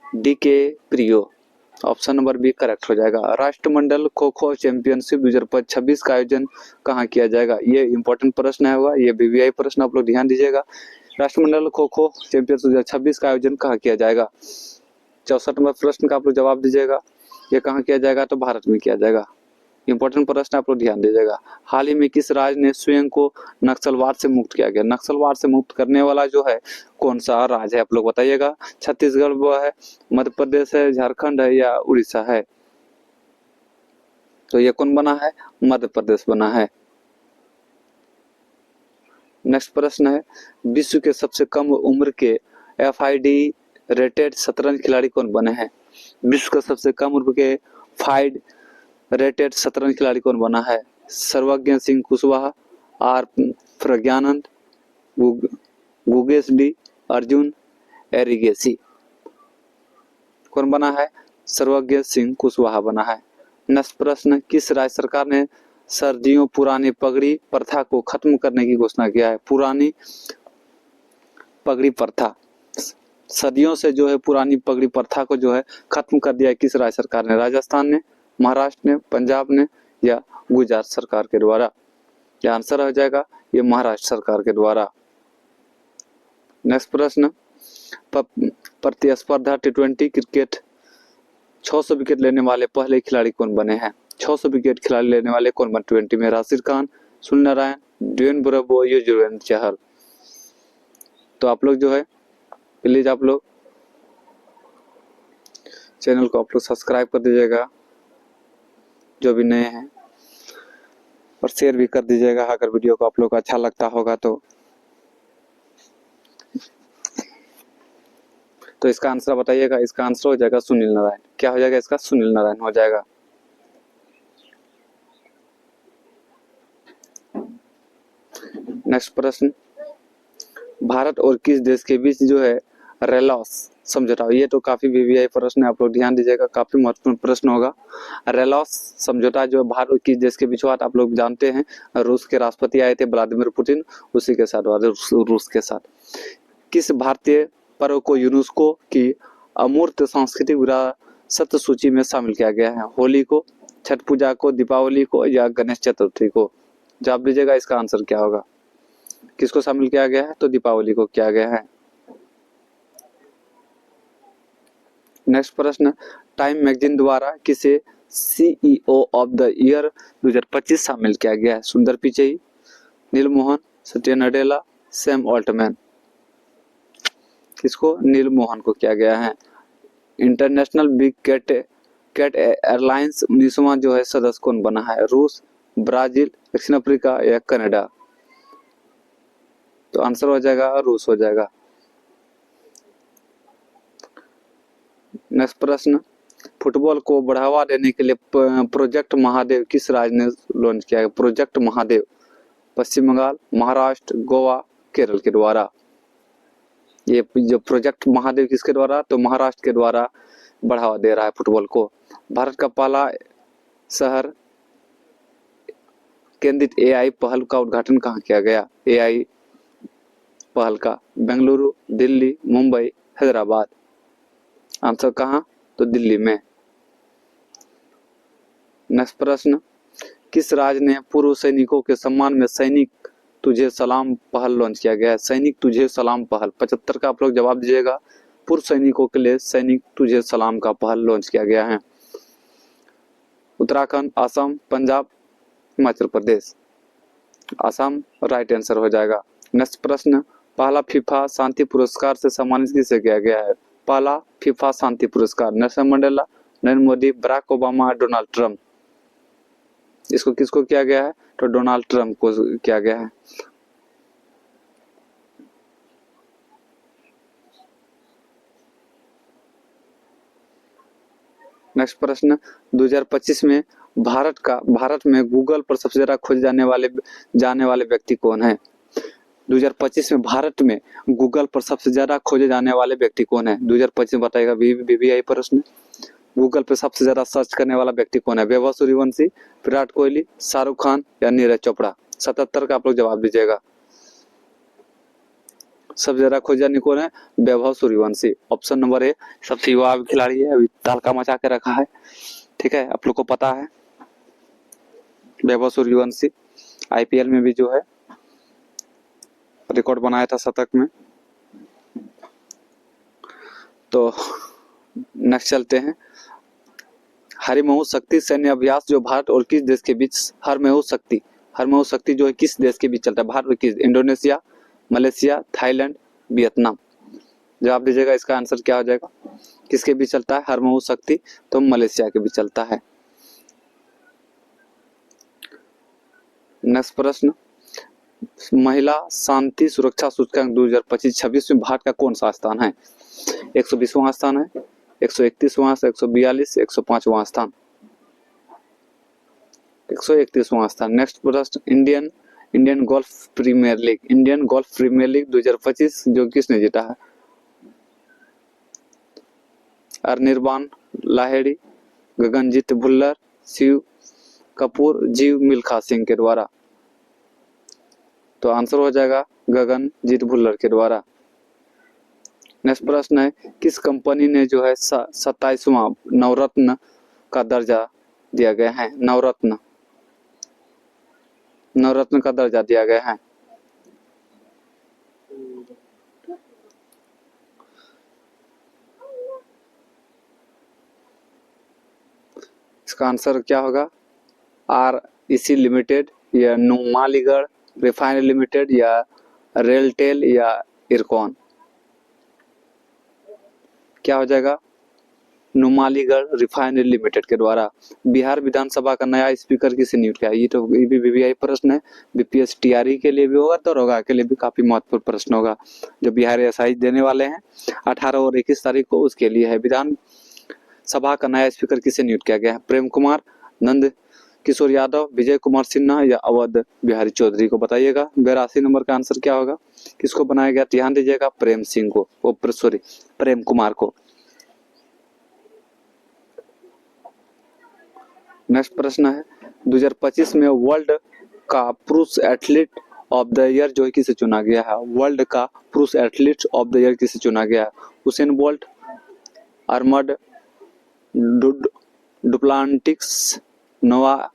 A: DiCaprio. Option number B correct हो जाएगा। राष्ट्रमंडल खो खो चैंपियनशिप 2026 का आयोजन कहाँ किया जाएगा। ये इंपॉर्टेंट प्रश्न है होगा, ये बीवीआई प्रश्न, आप लोग ध्यान दीजिएगा। राष्ट्रमंडल खो खो चैंपियनशिप 2026 का आयोजन कहाँ किया जाएगा। 64 नंबर प्रश्न का आप लोग जवाब दीजिएगा। ये कहाँ किया जाएगा, तो भारत में किया जाएगा। इंपॉर्टेंट प्रश्न आप लोग ध्यान दीजिएगा। हाल ही में किस राज्य ने स्वयं को नक्सलवाद से मुक्त किया गया। नक्सलवाद से मुक्त करने वाला जो है कौन सा राज्य है, आप लोग बताइएगा। छत्तीसगढ़ वो है, मध्य प्रदेश है, झारखंड है या उड़ीसा है। तो ये कौन बना है, मध्य प्रदेश बना है। नेक्स्ट प्रश्न है, विश्व के सबसे कम उम्र के FID रेटेड शतरंज खिलाड़ी कौन बने हैं। विश्व का सबसे कम उम्र के FID रेटेड शतरंज खिलाड़ी कौन बना है। सर्वज्ञ सिंह कुशवाहा, आर प्रज्ञानंद, गुगेश डी, अर्जुन एरिगेसी। कौन बना है, सर्वज्ञ सिंह कुशवाहा बना है। नेक्स्ट प्रश्न, किस राज्य सरकार ने सर्दियों पुरानी पगड़ी प्रथा को खत्म करने की घोषणा किया है। पुरानी पगड़ी प्रथा, सदियों से जो है पुरानी पगड़ी प्रथा को जो है खत्म कर दिया है किस राज्य सरकार ने। राजस्थान ने, महाराष्ट्र ने, पंजाब ने या गुजरात सरकार के द्वारा। यह आंसर हो जाएगा, ये महाराष्ट्र सरकार के द्वारा। नेक्स्ट प्रश्न, प्रतिस्पर्धा T20 क्रिकेट 600 विकेट लेने वाले पहले खिलाड़ी कौन बने हैं। 600 विकेट खिलाड़ी लेने वाले कौन बने T20 में। Rashid Khan, Sunil Narayan, Dwayne Bravo, Yuzvendra Chahal. तो आप लोग जो है प्लीज आप लोग चैनल को आप लोग सब्सक्राइब कर दीजिएगा जो भी नए हैं, और शेयर भी कर दीजिएगा अगर वीडियो को आप लोग को अच्छा लगता होगा तो इसका आंसर बताइएगा। इसका आंसर हो जाएगा सुनील नारायण। क्या हो जाएगा इसका? सुनील नारायण हो जाएगा। नेक्स्ट प्रश्न, भारत और किस देश के बीच जो है रेलॉस समझौता? ये तो काफी वीवीआई प्रश्न है, आप लोग ध्यान दीजिएगा, काफी महत्वपूर्ण प्रश्न होगा। रेलॉस समझौता जो भारत और किस देश के बीच हुआ था? आप लोग जानते हैं, रूस के राष्ट्रपति आए थे व्लादिमीर पुतिन, उसी के साथ रूस के साथ। किस भारतीय पर्व को यूनेस्को की अमूर्त सांस्कृतिक विरासत सूची में शामिल किया गया है? होली को, छठ पूजा को, दीपावली को या गणेश चतुर्थी को? जवाब दीजिएगा, इसका आंसर क्या होगा? किसको शामिल किया गया है? तो दीपावली को किया गया है। नेक्स्ट प्रश्न, टाइम मैगजीन द्वारा किसे सीईओ ऑफ द ईयर 2025 शामिल किया गया है? सुंदर पिचई, नील मोहन, सत्य नडेला, सैम ऑल्टमैन? किसको? नील मोहन को किया गया है। इंटरनेशनल बिग कैट एयरलाइंस 19वां जो है सदस्य कौन बना है? रूस, ब्राजील, दक्षिण अफ्रीका या कनाडा? तो आंसर हो जाएगा रूस हो जाएगा। नेक्स्ट प्रश्न, फुटबॉल को बढ़ावा देने के लिए प्रोजेक्ट महादेव किस राज्य ने लॉन्च किया है? प्रोजेक्ट महादेव पश्चिम बंगाल, महाराष्ट्र, गोवा, केरल के द्वारा। ये जो प्रोजेक्ट महादेव किसके द्वारा? तो महाराष्ट्र के द्वारा बढ़ावा दे रहा है फुटबॉल को। भारत का पहला शहर केंद्रित एआई पहल का उद्घाटन कहाँ किया गया? एआई पहल का बेंगलुरु, दिल्ली, मुंबई, हैदराबाद? आंसर कहाँ? तो दिल्ली में। नेक्स्ट प्रश्न, किस राज्य ने पूर्व सैनिकों के सम्मान में सैनिक तुझे सलाम पहल लॉन्च किया गया है? सैनिक तुझे सलाम पहल 75 का आप लोग जवाब दीजिएगा। पूर्व सैनिकों के लिए सैनिक तुझे सलाम का पहल लॉन्च किया गया है। उत्तराखंड, असम, पंजाब, हिमाचल प्रदेश? असम राइट आंसर हो जाएगा। नेक्स्ट प्रश्न, पहला फीफा शांति पुरस्कार से सम्मानित किसे किया गया है? पहला फीफा शांति पुरस्कार Nelson Mandela, Narendra Modi, Barack Obama, Donald Trump? इसको किसको किया गया है? तो डोनाल्ड ट्रंप को किया गया है। नेक्स्ट प्रश्न, 2025 में भारत में गूगल पर सबसे ज्यादा खोजे जाने वाले व्यक्ति कौन है? 2025 में भारत में गूगल पर सबसे ज्यादा खोजे जाने वाले व्यक्ति कौन है? 2025 में बताएगा वीवीआई प्रश्न। गूगल पे सबसे ज्यादा सर्च करने वाला व्यक्ति कौन है? वैभव सूर्यवंशी, विराट कोहली, शाहरुख खान या नीरज चोपड़ा? 77 का आप लोग जवाब दीजिएगा। सबसे ज्यादा खोजे जाने कौन है? वैभव सूर्यवंशी। ऑप्शन नंबर ए सबसे युवा खिलाड़ी है, अभी तहलका मचा के रखा है, ठीक है, आप लोग को पता है। वैभव सूर्यवंशी आईपीएल में भी जो है रिकॉर्ड बनाया था शतक में। तो नेक्स्ट चलते हैं, हरिमहू शक्ति सैन्य अभ्यास जो भारत और किस देश के बीच? हरमहू शक्ति जो है किस देश के बीच चलता है? भारत और किस? Indonesia, Malaysia, Thailand, Vietnam? जवाब दीजिएगा, इसका आंसर क्या हो जाएगा? किसके बीच चलता है हरमहू शक्ति? तो मलेशिया के बीच चलता है। नेक्स्ट प्रश्न, महिला शांति सुरक्षा सूचकांक 2025-26 में भारत का कौन सा स्थान है? 120वां स्थान है, 131वां, 142, 105वां स्थान? 131वां स्थान। नेक्स्ट प्रश्न, इंडियन गोल्फ प्रीमियर लीग 2025 जो किसने जीता है? अनिर्बान लाहेड़ी, गगनजीत भुल्लर, शिव कपूर, जीव मिल्खा सिंह के द्वारा? तो आंसर हो जाएगा गगनजीत भुल्लर के द्वारा। नेक्स्ट प्रश्न है, किस कंपनी ने जो है 27वां नवरत्न का दर्जा दिया गया है? नवरत्न का दर्जा दिया गया है। इसका आंसर क्या होगा? REC लिमिटेड या नुमालीगढ़ रिफाइनरी लिमिटेड या रेलटेल या इरकॉन? क्या हो जाएगा? नुमालीगढ़ रिफाइनरी लिमिटेड के द्वारा। बिहार विधानसभा का नया स्पीकर किसे नियुक्त किया? ये तो ये भी वीवीआई प्रश्न है, बीपीएस टीआरई के लिए भी होगा, दरोगा के लिए भी काफी महत्वपूर्ण प्रश्न होगा जो बिहार एसआई देने वाले हैं 18 और 21 तारीख को, उसके लिए है। विधान सभा का नया स्पीकर किसे नियुक्त किया गया है? प्रेम कुमार, नंद किशोर यादव, विजय कुमार सिन्हा या अवध बिहारी चौधरी को बताइएगा। 82 नंबर का आंसर क्या होगा? किसको बनाया गया? ध्यान दीजिएगा, प्रेम सिंह को, सॉरी प्रेम कुमार को। नेक्स्ट प्रश्न है 2025 में वर्ल्ड का पुरुष एथलीट ऑफ द ईयर जो है किसे चुना गया है? वर्ल्ड का पुरुष एथलीट ऑफ द ईयर किसे चुना गया है? हुसैन बोल्ट, अरमड डुप्लांटिक्स, नोवा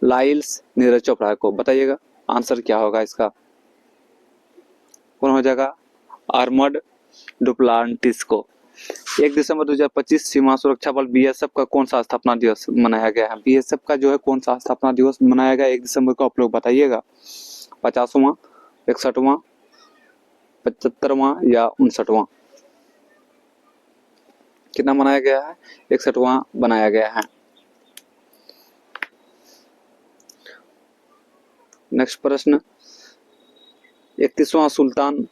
A: लाइल्स, नीरज चोपड़ा को बताइएगा। आंसर क्या होगा इसका? कौन हो जाएगा? आर्मड डुप्लांटिस को। 1 दिसंबर 2025 सीमा सुरक्षा बल बीएसएफ का कौन सा स्थापना दिवस मनाया गया है? बीएसएफ का जो है कौन सा स्थापना दिवस मनाया गया 1 दिसंबर को, आप लोग बताइएगा। 50वां, 61वां, 75वां या 59वां? कितना मनाया गया है? 61वां बनाया गया है। नेक्स्ट प्रश्न 31वां सुल्तान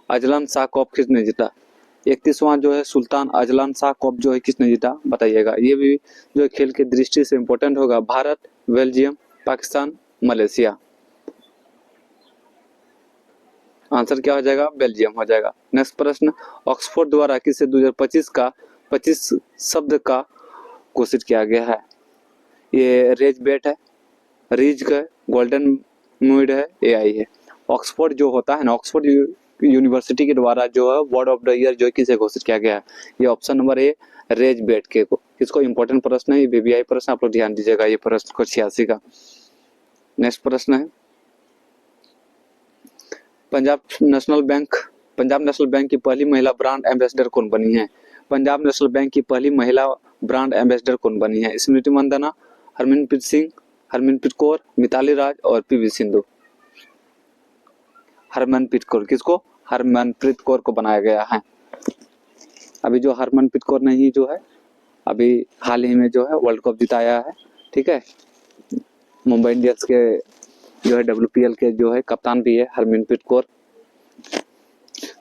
A: अजलन शाह कप किसने जीता? 31वां जो है सुल्तान अजलन शाह कप जो है किसने जीता? बताइएगा। ये भी जो है खेल की दृष्टि से इंपॉर्टेंट होगा। Bharat, Belgium, Pakistan, Malaysia? Answer क्या हो जाएगा? बेल्जियम हो जाएगा। नेक्स्ट प्रश्न ऑक्सफोर्ड द्वारा किसे 2025 का 25 शब्द का घोषित किया गया है? ये रेज बेट है, रीज है, गोल्डन म्यूड है, एआई है। ऑक्सफोर्ड जो होता है ना, ऑक्सफोर्ड यूनिवर्सिटी के द्वारा जो है वर्ड ऑफ द ईयर जो है किसे घोषित किया गया है? ये ऑप्शन नंबर ए रेज बेट के को। इसको इंपॉर्टेंट प्रश्न है, ये बीबीआई प्रश्न, आप लोग ध्यान दीजिएगा। ये प्रश्न को 86 का। नेक्स्ट प्रश्न है पंजाब नेशनल बैंक की पहली महिला ब्रांड एम्बेसडर कौन बनी है? पंजाब नेशनल बैंक की पहली महिला ब्रांड एम्बेसडर कौन बनी है? स्मृति मंदाना, हरमनप्रीत सिंह, हरमनप्रीत कौर, मिताली राज और पीवी सिंधु? हरमनप्रीत कौर। किसको? हरमनप्रीत कौर को बनाया गया है। अभी जो हरमनप्रीत कौर ने ही जो है अभी हाल ही में जो है वर्ल्ड कप जिताया है, ठीक है। मुंबई इंडियंस के जो है WPL के जो है कप्तान भी है हरमनप्रीत कौर,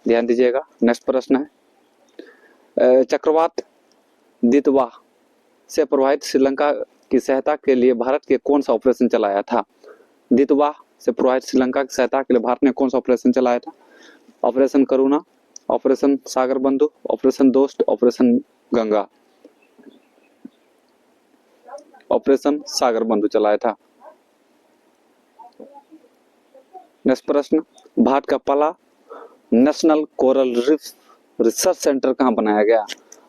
A: ध्यान दीजिएगा। नेक्स्ट प्रश्न है चक्रवात दितवा से प्रभावित श्रीलंका की सहायता के लिए भारत के कौन सा ऑपरेशन चलाया था? दितवा से प्रभावित श्रीलंका की सहायता के लिए भारत ने कौन सा ऑपरेशन चलाया था? ऑपरेशन करुणा, ऑपरेशन सागर बंधु, ऑपरेशन दोस्त, ऑपरेशन गंगा? ऑपरेशन सागर बंधु चलाया था। नेक्स्ट प्रश्न भारत का पहला national coral reef research centre कहाँ बनाया गया?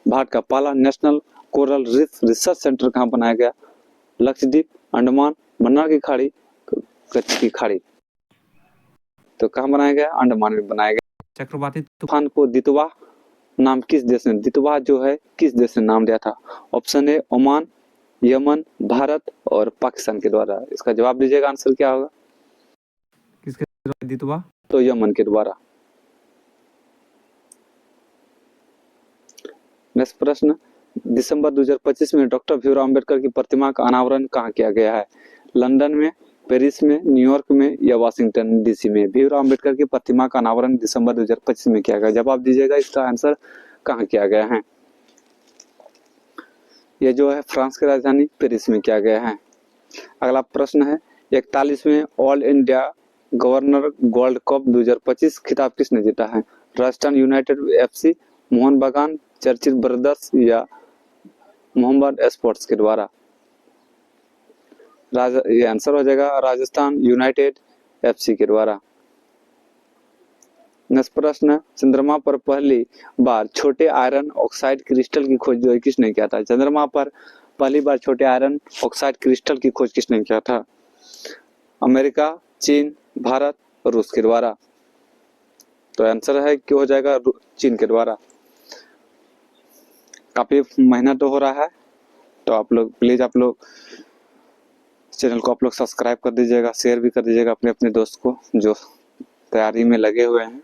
A: भारत का पहला national coral reef research centre कहाँ बनाया गया? लक्षद्वीप, अंडमान, मन्नार की खाड़ी, कच्छ की खाड़ी? तो कहाँ बनाया गया? अंडमान में बनाया गया। चक्रवाती तूफान को दितवा नाम किस देश ने, दितवा जो है किस देश ने नाम दिया था? Option A Oman, Yemen, Bharat और पाकिस्तान के द्वारा। इसका जवाब दीजिएगा, आंसर क्या होगा? किसके द्वारा दितवा? तो यमन के द्वारा। नेक्स्ट प्रश्न दिसंबर 2025 में डॉक्टर भीमराव अंबेडकर की प्रतिमा का अनावरण कहाँ किया गया है? लंदन में, पेरिस में, न्यूयॉर्क में या वाशिंगटन डीसी में? भीमराव अंबेडकर की प्रतिमा का अनावरण दिसंबर 2025 में किया गया। जवाब दीजिएगा, इसका आंसर कहाँ किया गया है? ये जो है फ्रांस की राजधानी पेरिस में किया गया है। अगला प्रश्न है 41वें All India governor gold cup 2025 खिताब किसने जीता है? राजस्थान यूनाइटेड FC, मोहन बागान, चर्चिल ब्रदर्स या मोहम्मद स्पोर्ट्स के द्वारा? ये आंसर हो जाएगा राजस्थान यूनाइटेड FC के द्वारा। नेक्स्ट प्रश्न चंद्रमा पर पहली बार छोटे आयरन ऑक्साइड क्रिस्टल की खोज जो है किसने किया था? चंद्रमा पर पहली बार छोटे आयरन ऑक्साइड क्रिस्टल की खोज किसने किया था? अमेरिका, चीन, भारत और रूस के द्वारा। तो आंसर है कि हो जाएगा चीन के द्वारा। काफी मेहनत तो हो रहा है, तो आप लोग प्लीज आप लोग चैनल को आप लोग सब्सक्राइब कर दीजिएगा, शेयर भी कर दीजिएगा अपने अपने दोस्त को जो तैयारी में लगे हुए हैं।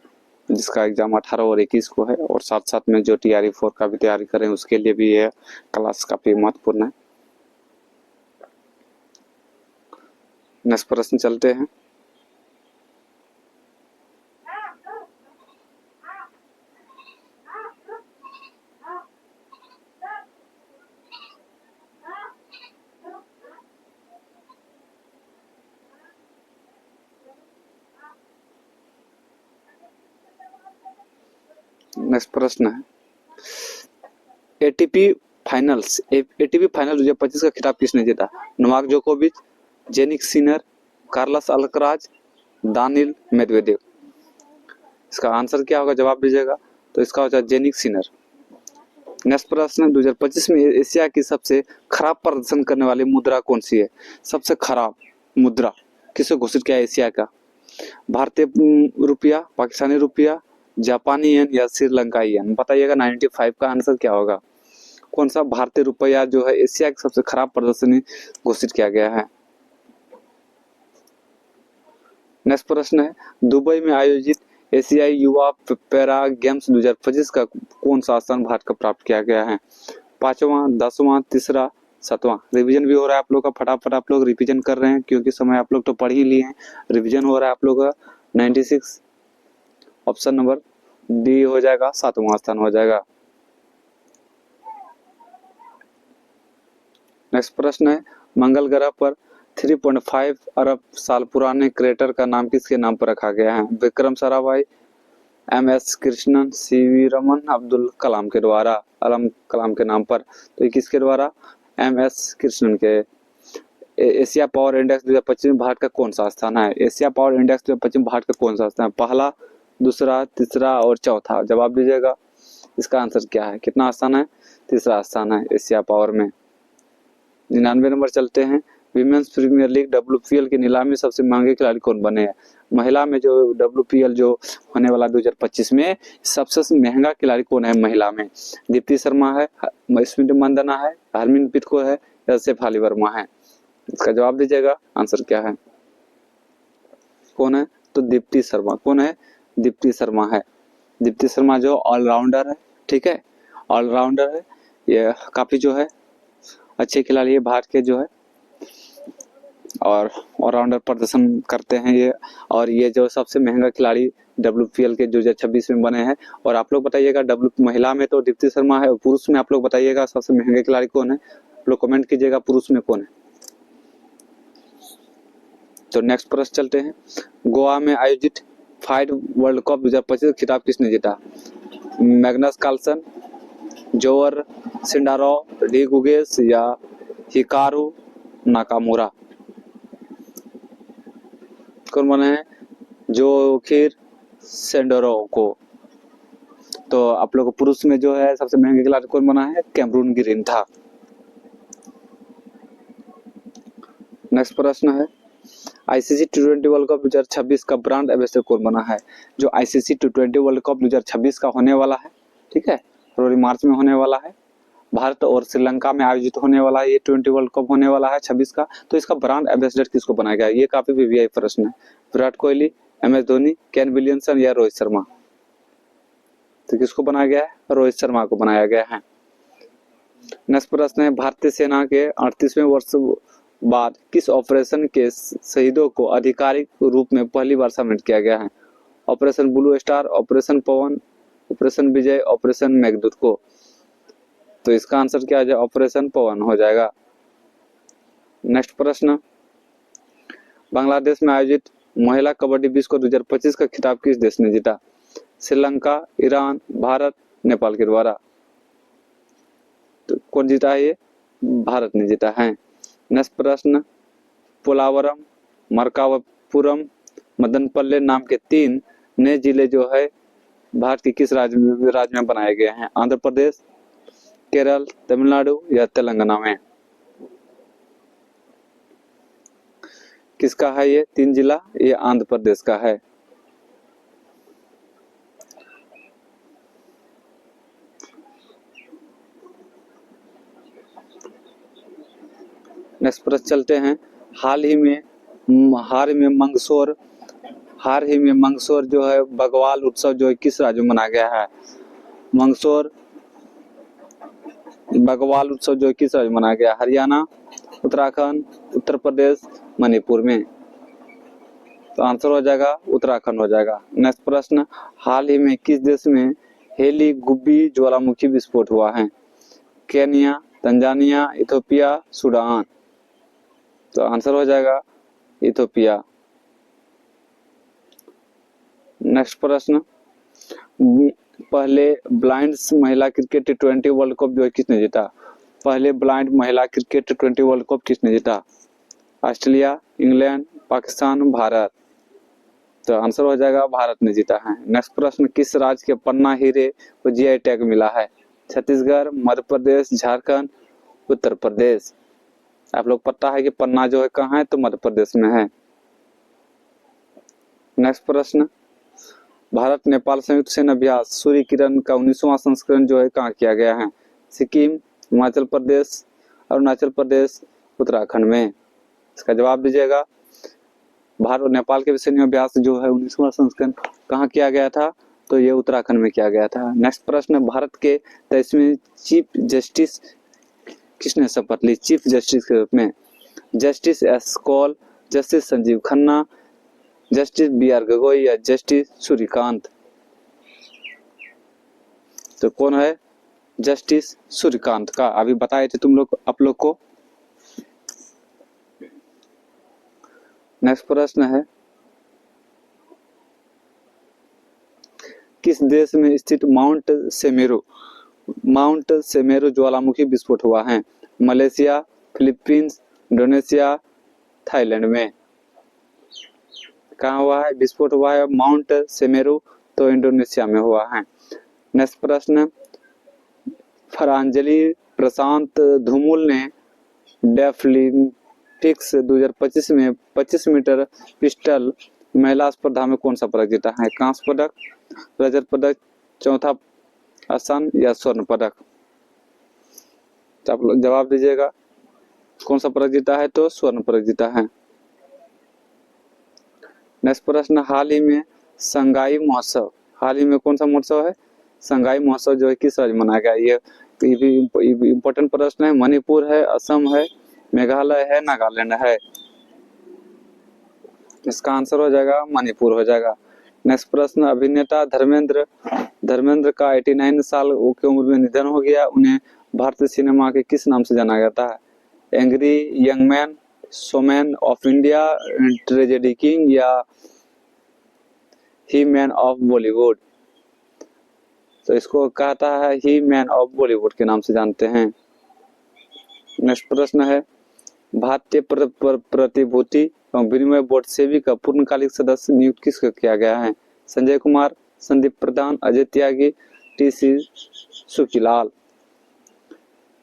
A: जिसका एग्जाम 18 और 21 को है, और साथ साथ में जो TRE 4 का भी तैयारी करें उसके लिए भी यह क्लास काफी महत्वपूर्ण है। नेक्स्ट प्रश्न चलते हैं। नेक्स्ट प्रश्न है एटीपी फाइनल्स 2025 का खिताब किसने जीता? नोवाक जोकोविच, Jannik Sinner, Carlos Alcaraz, Daniil Medvedev. इसका आंसर क्या होगा, जवाब दीजिएगा। तो इसका हो जाए जेनिक सिनर। नेक्स्ट प्रश्न 2025 में एशिया की सबसे खराब प्रदर्शन करने वाली मुद्रा कौन सी है? सबसे खराब मुद्रा किसे घोषित किया एशिया का? भारतीय रुपया, पाकिस्तानी रुपया, जापानी येन या श्रीलंकाई येन? बताइएगा 95 का आंसर क्या होगा। कौन सा भारतीय रुपया जो है एशिया की सबसे खराब प्रदर्शनी घोषित किया गया है? नेक्स्ट प्रश्न है दुबई में आयोजित एशियाई युवा पैरा गेम्स 2025 का कौन सा स्थान भारत को प्राप्त किया गया है? 5वां, 10वां, तीसरा, 7वां? रिवीजन भी हो रहा है आप लोग का, फटाफट आप लोग रिवीजन कर रहे हैं क्योंकि समय आप लोग तो पढ़ ही लिए हैं। रिवीजन हो रहा है आप लोग का 96। ऑप्शन नंबर डी हो जाएगा, 7वां स्थान हो जाएगा। नेक्स्ट प्रश्न है मंगल ग्रह पर 3.5 अरब साल पुराने क्रेटर का नाम किसके नाम पर रखा गया है? विक्रम साराभाई, MS कृष्णन, CV रमन, अब्दुल कलाम के द्वारा, कलाम के नाम पर। तो ये किसके द्वारा? MS कृष्णन के। एशिया पावर इंडेक्स 2025 में भारत का कौन सा स्थान है? एशिया पावर इंडेक्स 2025 में भारत का कौन सा स्थान है? पहला, दूसरा, तीसरा और चौथा? जवाब दीजिएगा। इसका आंसर क्या है, कितना स्थान है? तीसरा स्थान है एशिया पावर में। 99 नंबर चलते हैं विमेंस प्रीमियर लीग WPL की नीलामी में सबसे महंगे खिलाड़ी कौन बने हैं? महिला में जो WPL जो होने वाला 2025 में सबसे महंगा खिलाड़ी कौन है महिला में? दीप्ति शर्मा है, स्मृति मंदाना है, हरमनप्रीत कौर है या शेफाली वर्मा है? इसका जवाब दीजिएगा। आंसर क्या है, कौन है? तो दीप्ति शर्मा। कौन है? दीप्ति शर्मा है। दीप्ति शर्मा जो ऑलराउंडर है, ठीक है, ऑलराउंडर है, ये काफी जो है अच्छे खिलाड़ी है भारत के जो है, और ऑलराउंडर प्रदर्शन करते हैं ये। और ये जो सबसे महंगा खिलाड़ी WPL के 2026 में बने हैं। और आप लोग बताइएगा महिला में तो दीप्ति शर्मा है, और पुरुष में आप लोग बताइएगा सबसे महंगे खिलाड़ी कौन है? आप लोग कमेंट कीजिएगा पुरुष में कौन है। तो नेक्स्ट प्रश्न चलते हैं गोवा में आयोजित फाइड वर्ल्ड कप 2025 खिताब किसने जीता? मैग्नस कार्लसन, जोअर सिंडारो, डी गुगेस या हिकारू नाकामुरा? कौन बने हैं? जोखिर सेंडरो को। तो आप लोग पुरुष में जो है सबसे महंगे खिलाड़ी कौन बना है? कैमरून ग्रीन था। नेक्स्ट प्रश्न है ICC T20 वर्ल्ड कप 2026 का ब्रांड एम्बेसडर कौन बना है? जो ICC T20 वर्ल्ड कप 2026 का होने वाला है, ठीक है, फरवरी मार्च में होने वाला है, भारत और श्रीलंका में आयोजित होने वाला है, ये 20 वर्ल्ड कप होने वाला है 26 का। तो इसका ब्रांड एम्बेसडर किसको बनाया गया? ये काफी VVI प्रश्न है। Virat Kohli, MS Dhoni, Kane Williamson या रोहित शर्मा? तो किसको बनाया गया है? रोहित शर्मा को बनाया गया है। नेक्स्ट प्रश्न है भारतीय सेना के 38वें वर्ष बाद किस ऑपरेशन के शहीदों को आधिकारिक रूप में पहली बार सम्मानित किया गया है? ऑपरेशन ब्लू स्टार, ऑपरेशन पवन, ऑपरेशन विजय, ऑपरेशन मेघदूत को? तो इसका आंसर क्या हो जाए? ऑपरेशन पवन हो जाएगा। नेक्स्ट प्रश्न बांग्लादेश में आयोजित महिला कबड्डी विश्व 2025 का खिताब किस देश ने जीता? श्रीलंका, ईरान, भारत, नेपाल के द्वारा? तो कौन जीता है? ये भारत ने जीता है। नेक्स्ट प्रश्न पोलावरम, मरकापुरम, मदनपल्ले नाम के 3 नए जिले जो है भारत के किस राज्य में बनाए गए हैं? आंध्र प्रदेश, केरल, तमिलनाडु या तेलंगाना में? किसका है ये 3 जिला? ये आंध्र प्रदेश का है। नेक्स्ट प्रश्न चलते हैं हाल ही में मंदसौर हाल ही में मंगसौर जो है बग्वाल उत्सव जो है किस राज्य में मनाया गया है? मंगसौर बग्वाल उत्सव जो है किस राज्य में मनाया गया? हरियाणा, उत्तराखंड, उत्तर प्रदेश, मणिपुर में। तो आंसर हो जाएगा उत्तराखंड हो जाएगा। नेक्स्ट प्रश्न, हाल ही में किस देश में हेली गुब्बी ज्वालामुखी विस्फोट हुआ है? Kenya, Tanzania, Ethiopia, Sudan. तो आंसर हो जाएगा इथोपिया। नेक्स्ट प्रश्न, पहले ब्लाइंड महिला क्रिकेट टी20 वर्ल्ड कप जो है किसने जीता? पहले ब्लाइंड महिला क्रिकेट टी20 वर्ल्ड कप किसने जीता? Australia, England, Pakistan, Bharat. तो आंसर हो जाएगा भारत ने जीता है। नेक्स्ट प्रश्न, किस राज्य के पन्ना हीरे को जीआई टैग मिला है? छत्तीसगढ़, मध्य प्रदेश, झारखंड, उत्तर प्रदेश। आप लोग पता है कि पन्ना जो है कहाँ है? तो मध्य प्रदेश में है। नेक्स्ट प्रश्न, भारत नेपाल संयुक्त सेना अभ्यास सूर्य किरण का 19वां संस्करण जो है कहाँ किया गया है? सिक्किम, हिमाचल प्रदेश, अरुणाचल प्रदेश, उत्तराखंड में। इसका जवाब दीजिएगा। भारत और नेपाल के सैन्य अभ्यास जो है 19वां संस्करण कहाँ किया गया था? तो ये उत्तराखंड में किया गया था। नेक्स्ट प्रश्न, भारत के 23वें चीफ जस्टिस किसने शपथ ली चीफ जस्टिस के रूप में? Justice S Kaul, justice Sanjiv Khanna, justice B R. Gogoi या जस्टिस सूर्यकांत। तो कौन है? जस्टिस सूर्यकांत का अभी बताए थे तुम लोग आप लोग को। नेक्स्ट प्रश्न है, किस देश में स्थित माउंट सेमेरू ज्वालामुखी विस्फोट हुआ है? मलेशिया, फिलीपींस, इंडोनेशिया, थाईलैंड में। कहाँ हुआ है विस्फोट हुआ है? माउंट सेमेरू, तो इंडोनेशिया में हुआ है। नेक्स्ट प्रश्न, फरांजलि प्रशांत धूमुल ने डेफलिम्पिक्स 2025 में 25 मीटर पिस्टल महिला स्पर्धा में कौन सा पदक जीता है? कांस्य पदक, रजत पदक, चौथा स्थान या स्वर्ण पदक? आप लोग जवाब दीजिएगा। कौन सा पदक जीता है? तो स्वर्ण पदक जीता है। नेक्स्ट प्रश्न, हाल ही में संगाई महोत्सव, हाल ही में कौन सा महोत्सव है? संगाई महोत्सव जो है किस राज्य मनाया गया? ये भी इम्पोर्टेंट प्रश्न है। मणिपुर है, असम है, मेघालय है, नागालैंड है। इसका आंसर हो जाएगा मणिपुर हो जाएगा। नेक्स्ट प्रश्न, अभिनेता धर्मेंद्र का 89 साल की उम्र में निधन हो गया। उन्हें भारतीय सिनेमा के किस नाम से जाना जाता है? Angry young man, showman of India, tragedy king या ही मैन ऑफ बॉलीवुड? तो इसको कहता है ही मैन ऑफ बॉलीवुड के नाम से जानते हैं। नेक्स्ट प्रश्न है, भारतीय प्रतिभूति एवं विनिमय बोर्ड सेबी का पूर्णकालिक सदस्य नियुक्त किसको किया गया है? संजय कुमार, संदीप प्रधान, अजय त्यागी, टी.सी. सुखीलाल।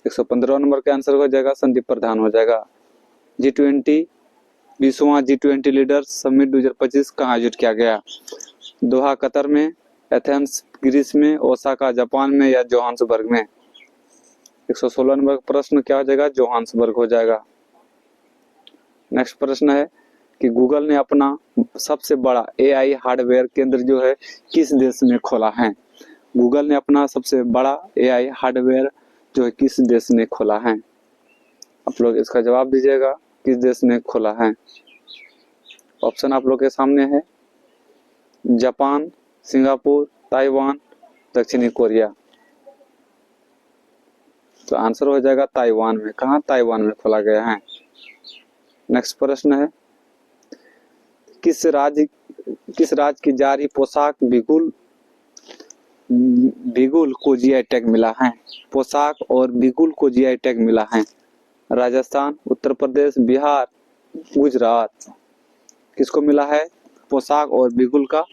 A: 115 नंबर का आंसर हो जाएगा संदीप प्रधान हो जाएगा। G20 20वां G20 लीडर समिट 2025 कहाँ आयोजित किया गया? दोहा कतर में, एथेंस ग्रीस में, ओसाका जापान में या जोहान्सबर्ग में? 116 नंबर का प्रश्न क्या हो जाएगा? जोहान्सबर्ग हो जाएगा। नेक्स्ट प्रश्न है कि गूगल ने अपना सबसे बड़ा AI हार्डवेयर केंद्र जो है किस देश में खोला है? गूगल ने अपना सबसे बड़ा AI हार्डवेयर जो है किस देश ने खोला है? आप लोग इसका जवाब दीजिएगा, किस देश ने खोला है? ऑप्शन आप लोग के सामने है, जापान, सिंगापुर, ताइवान, दक्षिणी कोरिया। तो आंसर हो जाएगा ताइवान में। कहाँ? ताइवान में खोला गया है। नेक्स्ट प्रश्न है, किस राज्य की जारी पोशाक बिगुल को जीआई टैग मिला है? पोशाक और बिगुल को जीआई टैग मिला है। राजस्थान, उत्तर प्रदेश, बिहार, गुजरात। किसको मिला है? पोशाक और बिगुल का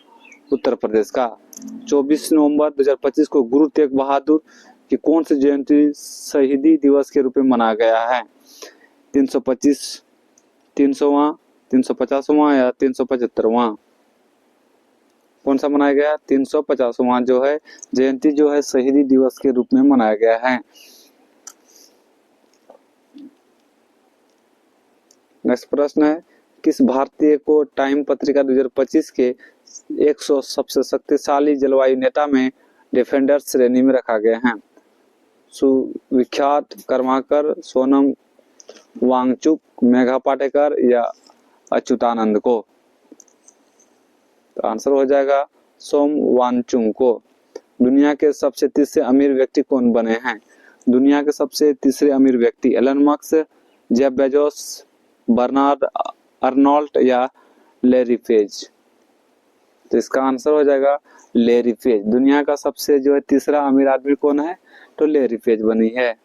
A: उत्तर प्रदेश का। 24 नवंबर 2025 को गुरु तेग बहादुर की कौन सी जयंती शहीदी दिवस के रूप में मनाया गया है? 325, 300वां, 350वां या 375वां? कौन सा मनाया गया? 350वां जो है जयंती जो है शहीदी दिवस के रूप में मनाया गया है। नेक्स्ट प्रश्न है, किस भारतीय को टाइम पत्रिका 2025 के 100 सबसे शक्तिशाली जलवायु नेता में डिफेंडर श्रेणी में रखा गया है? सुविख्यात कर्माकर, सोनम वांगचुक, मेघा पाटेकर या अच्युतानंद को? तो आंसर हो जाएगा सोम वांगचुक को। दुनिया के सबसे तीसरे अमीर व्यक्ति कौन बने हैं? दुनिया के सबसे तीसरे अमीर व्यक्ति Elon Musk, Jeff Bezos, Bernard Arnault या लैरी पेज? तो इसका आंसर हो जाएगा लैरी पेज। दुनिया का सबसे जो है तीसरा अमीर आदमी कौन है? तो लैरी पेज बनी है।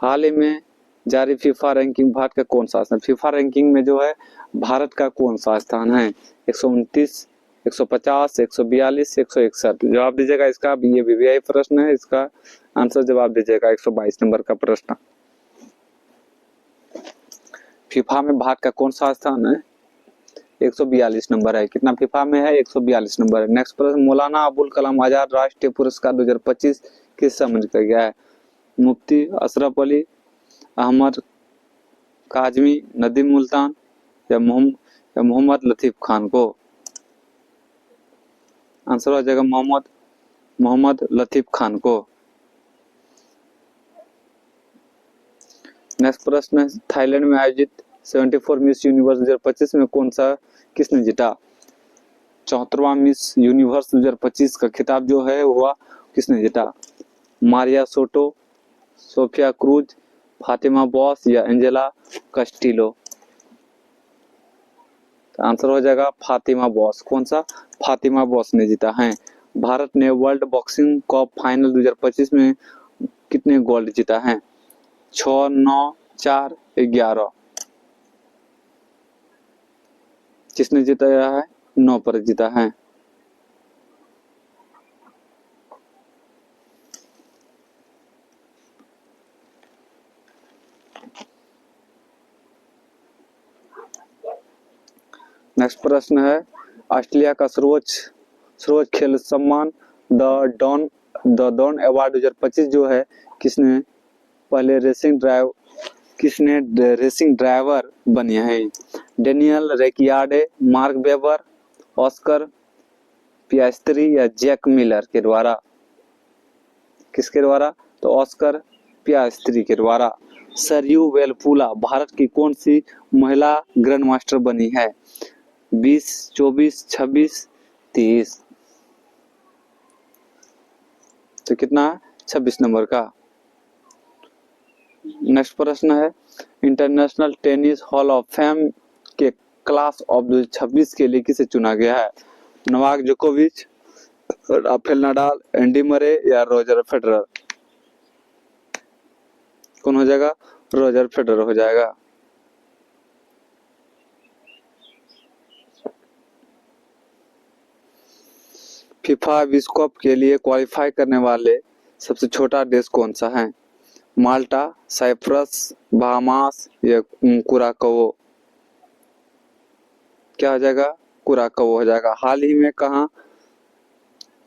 A: हाल ही में जारी फीफा रैंकिंग भारत का कौन सा स्थान? फीफा रैंकिंग में जो है भारत का कौन सा स्थान है? 129, 150, 142, 161? जवाब दीजिएगा इसका। ये वीवीआई प्रश्न है, इसका आंसर जवाब दीजिएगा 122 नंबर का प्रश्न। फीफा में भारत का कौन सा स्थान है? 142 नंबर है। कितना फीफा में है? 142 नंबर है। नेक्स्ट प्रश्न, मौलाना अबुल कलाम आजाद राष्ट्रीय पुरस्कार 2025 किस सम्मानित किया गया है? मुफ्ती अशरफ अली, अहमद काजमी, नदीम मुल्तान या मोहम्मद लतीफ खान को? आंसर हो जाएगा मोहम्मद लतीफ खान को। नेक्स्ट प्रश्न है, थाईलैंड में आयोजित 74 मिस यूनिवर्स 2025 में किसने जीता? 74वां मिस यूनिवर्स 2025 का खिताब जो है हुआ किसने जीता? मारिया सोटो, सोफिया क्रूज, फातिमा बॉस या एंजेला कस्टिलो? तो आंसर हो जाएगा फातिमा बॉस। कौन सा? फातिमा बॉस ने जीता है। भारत ने वर्ल्ड बॉक्सिंग कप फाइनल 2025 में कितने गोल्ड जीता है? 6, 9, 4, 11? किसने जीताया है? 9 पर जीता है। नेक्स्ट प्रश्न है, ऑस्ट्रेलिया का सर्वोच्च खेल सम्मान द डॉन अवार्ड 2025 जो है किसने पहले रेसिंग ड्राइवर बने हैं? Daniel Ricciardo, Mark Webber, Oscar Piastri या जैक मिलर के द्वारा? किसके द्वारा? तो ऑस्कर पियास्त्री के द्वारा। सरयू वेलपुला भारत की कौन सी महिला ग्रैंड मास्टर बनी है? 20, 24, 26, 30? तो कितना है? 26 नंबर का। नेक्स्ट प्रश्न है, international tennis hall of fame के क्लास ऑफ 2026 के लिए किसे चुना गया है? नोवाक जोकोविच, राफेल नाडाल, एंडी मरे या रोजर फेडरर? कौन हो जाएगा? रोजर फेडरर हो जाएगा। फीफा विश्व कप के लिए क्वालिफाई करने वाले सबसे छोटा देश कौन सा है? माल्टा, साइप्रस, बहामास या कुराकोवो? क्या हो जाएगा? कुराकोवो हो जाएगा। हाल ही में कहाँ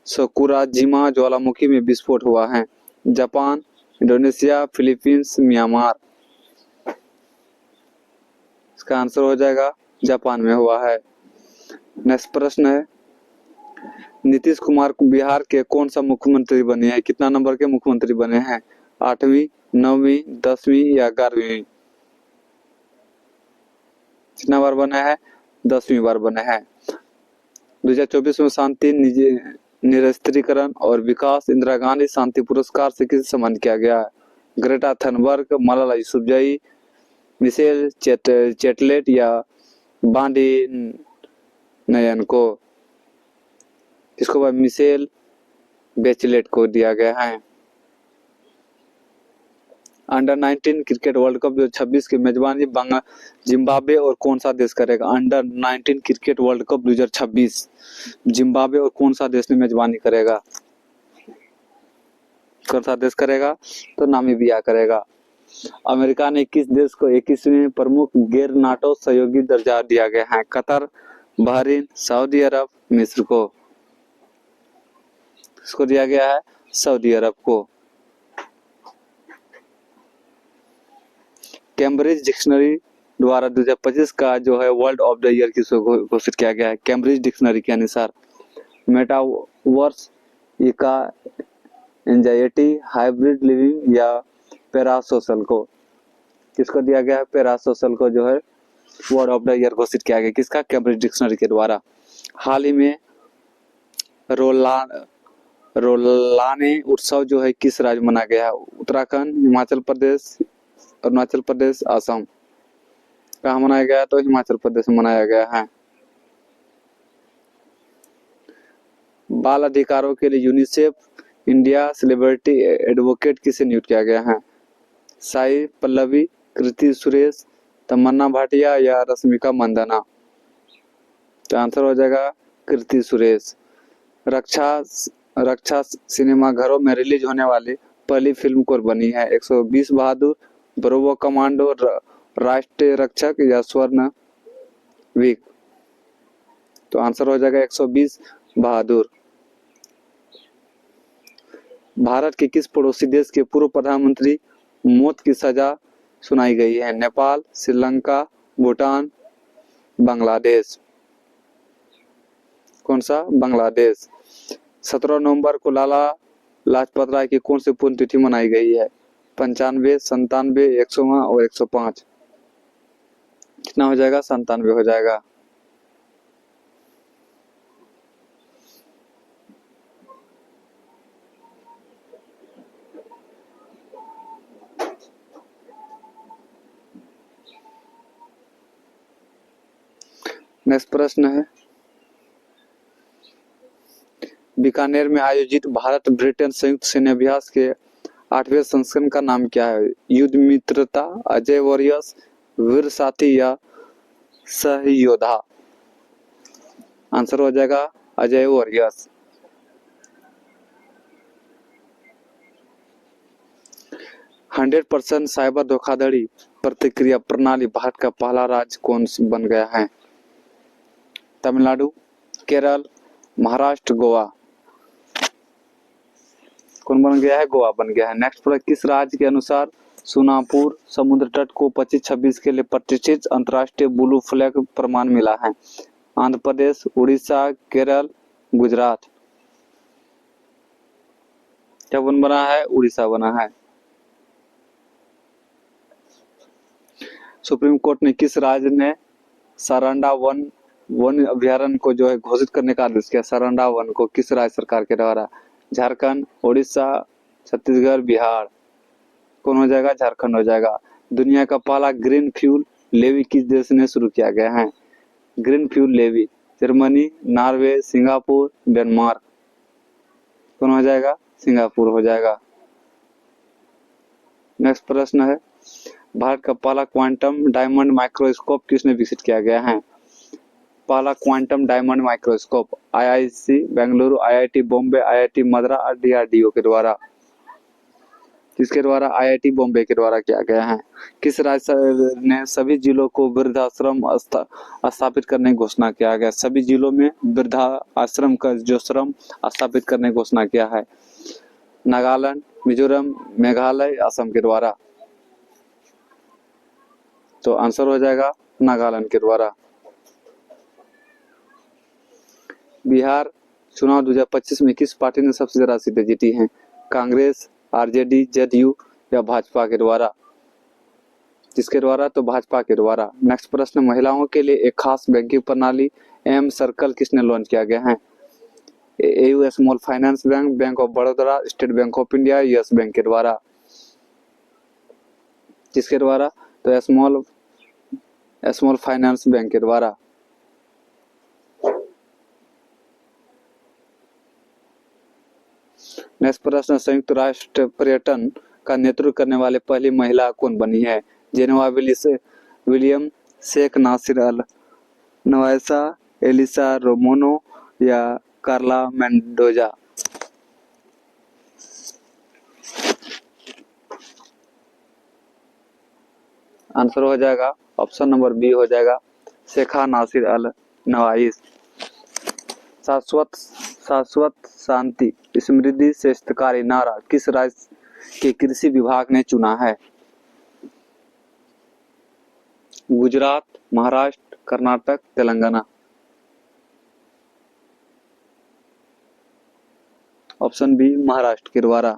A: सकुराजिमा ज्वालामुखी में विस्फोट हुआ है? Japan, Indonesia, Philippines, Myanmar? इसका आंसर हो जाएगा जापान में हुआ है। नेक्स्ट प्रश्न है, नीतीश कुमार बिहार के कौन सा मुख्यमंत्री बने हैं? कितना नंबर के मुख्यमंत्री बने हैं? 8वीं, 9वीं, 10वीं या 11वीं? कितना बार बने हैं? 10वीं बार बने हैं। 2024 में शांति निरस्त्रीकरण और विकास इंदिरा गांधी शांति पुरस्कार से किसे सम्मानित किया गया है? Greta Thunberg, Malala Yousafzai, Michelle Chatelet या बांडी नयन को? इसको मिशेल बेचलेट को दिया गया है। अंडर 19 क्रिकेट वर्ल्ड कप 2026 की मेजबानी जिम्बाब्वे और कौन सा देश करेगा? Under 19 cricket world cup 2026 Zimbabwe और कौन सा देश ने मेजबानी करेगा? कौन सा देश करेगा? तो नामीबिया करेगा। अमेरिका ने किस देश को 21वें प्रमुख गैर नाटो सहयोगी दर्जा दिया गया है? कतर, बहरीन, सऊदी अरब, मिस्र को? इसको दिया गया है सऊदी अरब को। कैम्ब्रिज डिक्शनरी द्वारा 2025 का जो है वर्ल्ड ऑफ द ईयर किसको घोषित किया गया है? कैम्ब्रिज डिक्शनरी के अनुसार मेटावर्स, इका, एंजाइटी, हाइब्रिड लिविंग या पैरासोशल को किसको दिया गया है? पैरासोशल को जो है वर्ड ऑफ द ईयर घोषित किया गया किसका? कैम्ब्रिज डिक्शनरी के द्वारा। हाल ही में रोलाने उत्सव जो है किस राज्य में मनाया गया है? उत्तराखंड, हिमाचल प्रदेश, अरुणाचल प्रदेश, असम। कहाँ मनाया गया? तो हिमाचल प्रदेश में मनाया गया है। बाल अधिकारों के लिए यूनिसेफ इंडिया सेलिब्रिटी एडवोकेट किसे नियुक्त किया गया है? साई पल्लवी, कृति सुरेश, तमन्ना भाटिया या रश्मिका मंदाना? तो आंसर हो जाएगा कृति सुरेश। रक्षा सिनेमा घरों में रिलीज होने वाली पहली फिल्म कौन बनी है? 120 बहादुर, ब्रेवो कमांडो, राष्ट्रीय रक्षक या स्वर्ण वीक? तो आंसर हो जाएगा 120 बहादुर। भारत के किस पड़ोसी देश के पूर्व प्रधानमंत्री मौत की सजा सुनाई गई है? नेपाल, श्रीलंका, भूटान, बांग्लादेश? कौन सा? बांग्लादेश। 17 नवंबर को लाला लाजपत राय की कौन सी पुण्यतिथि मनाई गई है? 95, 97, 100 और 105? कितना हो जाएगा? 97 हो जाएगा। नेक्स्ट प्रश्न है, बीकानेर में आयोजित भारत ब्रिटेन संयुक्त सैन्य अभ्यास के 8वें संस्करण का नाम क्या है? युद्ध मित्रता, अजय वॉरियर्स, वीर साथी या सहयोद्धा? आंसर हो जाएगा अजय वॉरियर्स। हंड्रेड % साइबर धोखाधड़ी प्रतिक्रिया प्रणाली भारत का पहला राज्य कौन बन गया है? तमिलनाडु, केरल, महाराष्ट्र, गोवा? कौन बन गया है? गोवा बन गया है। नेक्स्ट प्रश्न, किस राज्य के अनुसार सुनापुर समुद्र तट को 25-26 के लिए प्रतिष्ठित अंतर्राष्ट्रीय ब्लू फ्लैग प्रमाण मिला है? आंध्र प्रदेश, उड़ीसा, केरल, गुजरात? क्या बना है? उड़ीसा बना है। सुप्रीम कोर्ट ने किस राज्य ने सारंडा वन अभ्यारण्य को जो है घोषित करने का आदेश किया? सारंडा वन को किस राज्य सरकार के द्वारा? झारखंड, उड़ीसा, छत्तीसगढ़, बिहार? कौन हो जाएगा? झारखंड हो जाएगा। दुनिया का पहला ग्रीन फ्यूल लेवी किस देश ने शुरू किया गया है? Green fuel levy Germany, Norway, Singapore, Denmark? कौन हो जाएगा? सिंगापुर हो जाएगा। नेक्स्ट प्रश्न है, भारत का पहला क्वांटम डायमंड माइक्रोस्कोप किसने विकसित किया गया है? पहला quantum diamond microscope IIC Bengaluru, IIT Bombay, IIT Madras और डीआरडीओ के द्वारा? किसके द्वारा? आईआईटी बॉम्बे के द्वारा किया गया है। किस राज्य ने सभी जिलों को वृद्धाश्रम स्थापित करने की घोषणा किया गया? सभी जिलों में वृद्धाश्रम का जो श्रम स्थापित करने की घोषणा किया है? नागालैंड, मिजोरम, मेघालय, असम के द्वारा? तो आंसर हो जाएगा नागालैंड के द्वारा। बिहार चुनाव 2025 में किस पार्टी ने सबसे ज्यादा सीटें जीती हैं? कांग्रेस, आरजेडी, जेडीयू या भाजपा के द्वारा? किसके द्वारा? तो भाजपा के द्वारा। नेक्स्ट प्रश्न, महिलाओं के लिए एक खास बैंकिंग प्रणाली एम सर्कल किसने लॉन्च किया गया है? AU small finance bank, bank of Baroda, state bank of India, yes bank के द्वारा? किसके द्वारा? तो स्मॉल फाइनेंस बैंक के द्वारा। नेक्स्ट प्रश्न, संयुक्त राष्ट्र पर्यटन का नेतृत्व करने वाले पहली महिला कौन बनी है? जेनेवा विलियम, शेख नासिर अल नवासा, एलिसा रोमोनो या कार्ला मेंडोजा? आंसर हो जाएगा ऑप्शन नंबर बी हो जाएगा, शेखा नासिर अल नवाइस। शाश्वत शांति समृद्धि श्रेष्ठकारी नारा किस राज्य के कृषि विभाग ने चुना है? गुजरात, महाराष्ट्र, कर्नाटक, तेलंगाना। ऑप्शन बी महाराष्ट्र के द्वारा।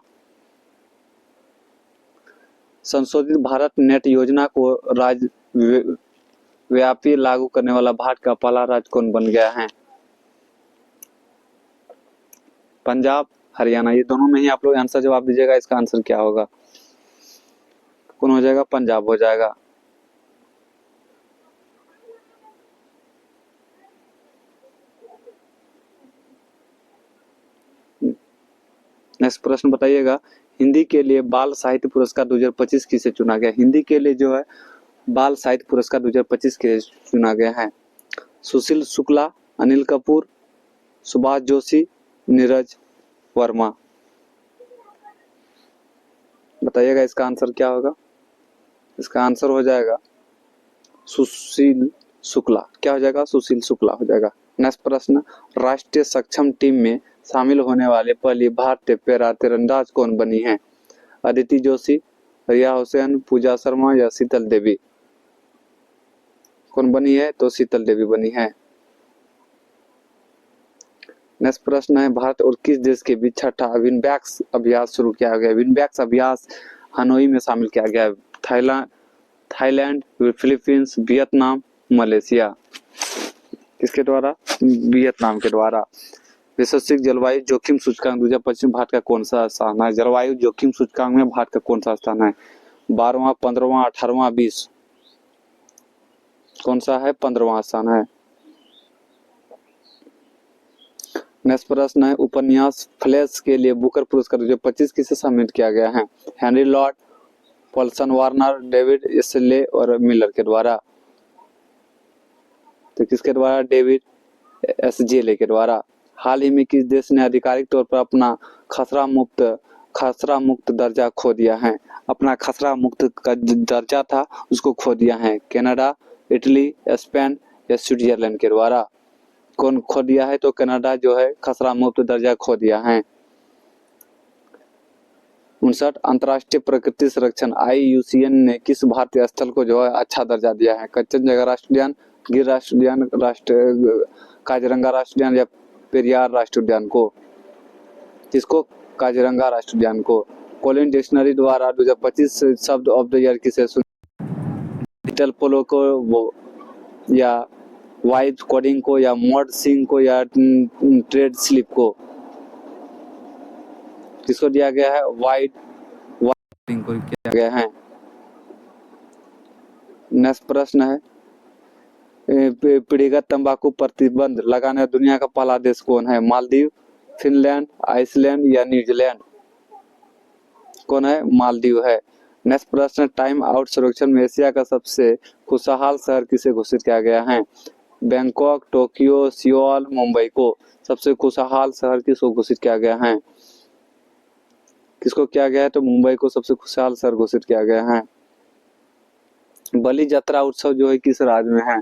A: संशोधित भारत नेट योजना को राज्य व्यापी लागू करने वाला भारत का पहला राज्य कौन बन गया है? पंजाब, हरियाणा, ये दोनों में ही आप लोग आंसर जवाब दीजिएगा। इसका आंसर क्या होगा? कौन हो जाएगा? पंजाब हो जाएगा। नेक्स्ट प्रश्न बताइएगा, हिंदी के लिए बाल साहित्य पुरस्कार 2025 किसे चुना गया? हिंदी के लिए जो है बाल साहित्य पुरस्कार 2025 के चुना गया है। सुशील शुक्ला, अनिल कपूर, सुभाष जोशी, नीरज वर्मा। बताइएगा इसका आंसर क्या होगा? इसका आंसर हो जाएगा सुशील शुक्ला। क्या हो जाएगा? सुशील शुक्ला हो जाएगा। नेक्स्ट प्रश्न, राष्ट्रीय सक्षम टीम में शामिल होने वाले पहली भारतीय पैरा तीरंदाज कौन बनी है? अदिति जोशी, रिया हुसैन, पूजा शर्मा या शीतल देवी? कौन बनी है? तो शीतल देवी बनी है। नेक्स्ट प्रश्न है, भारत और किस देश के बीच छठा विनबैक्स अभ्यास शुरू किया गया? विनबैक्स अभ्यास हनोई में शामिल किया गया। Thailand, Philippines, Vietnam, Malaysia. किसके द्वारा? वियतनाम के द्वारा। वैश्विक जलवायु जोखिम सूचकांक 2025 भारत का कौन सा स्थान है? जलवायु जोखिम सूचकांक में भारत का कौन सा स्थान है? 12वां, 15वां, 18वां, 20? कौन सा है? 15वां स्थान है। नेक्स्ट प्रश्न है, उपन्यास फ्लैश के लिए बुकर पुरस्कार 2025 किसे सम्मानित किया गया है? Henry Lord, Paulson Warner, David एसले और मिलर के द्वारा। तो किसके द्वारा? डेविड एसजेले के द्वारा। हाल ही में किस देश ने आधिकारिक तौर पर अपना खसरा मुक्त दर्जा खो दिया है? अपना खसरा मुक्त का दर्जा था उसको खो दिया है। कनाडा, इटली, स्पेन या स्विट्जरलैंड के द्वारा। कौन खो दिया है? तो कनाडा जो है खसरा मुक्त दर्जा खो दिया है। 59, अंतर्राष्ट्रीय प्रकृति संरक्षण IUCN ने किस भारतीय स्थल को जो है अच्छा दर्जा दिया है? कंचनजंगा राष्ट्रीय उद्यान, गिर राष्ट्रीय उद्यान, काजीरंगा राष्ट्रीय उद्यान या पेरियार राष्ट्रीय उद्यान को? किसको? काजीरंगा राष्ट्रीय उद्यान को। कॉलिन डिक्शनरी द्वारा 2025 शब्द ऑफ द ईयर किसे डिजिटल पोलो को या वाइब कोडिंग को या मॉड सिंह को या ट्रेड स्लिप को? किसको दिया गया है? वाइड कोडिंग को किया गया है। नेक्स्ट प्रश्न है, पीढ़ीगत तंबाकू प्रतिबंध लगाने दुनिया का पहला देश कौन है? मालदीव, फिनलैंड, आइसलैंड या न्यूजीलैंड? कौन है? मालदीव है। नेक्स्ट प्रश्न, टाइम आउट सर्वेक्षण में एशिया का सबसे खुशहाल शहर किसे घोषित किया गया है? बैंकॉक, टोक्यो, सियोल, मुंबई को? सबसे खुशहाल शहर किसको घोषित किया गया है? किसको किया गया है? तो मुंबई को सबसे खुशहाल शहर घोषित किया गया है। बलि यात्रा उत्सव जो है किस राज्य में है?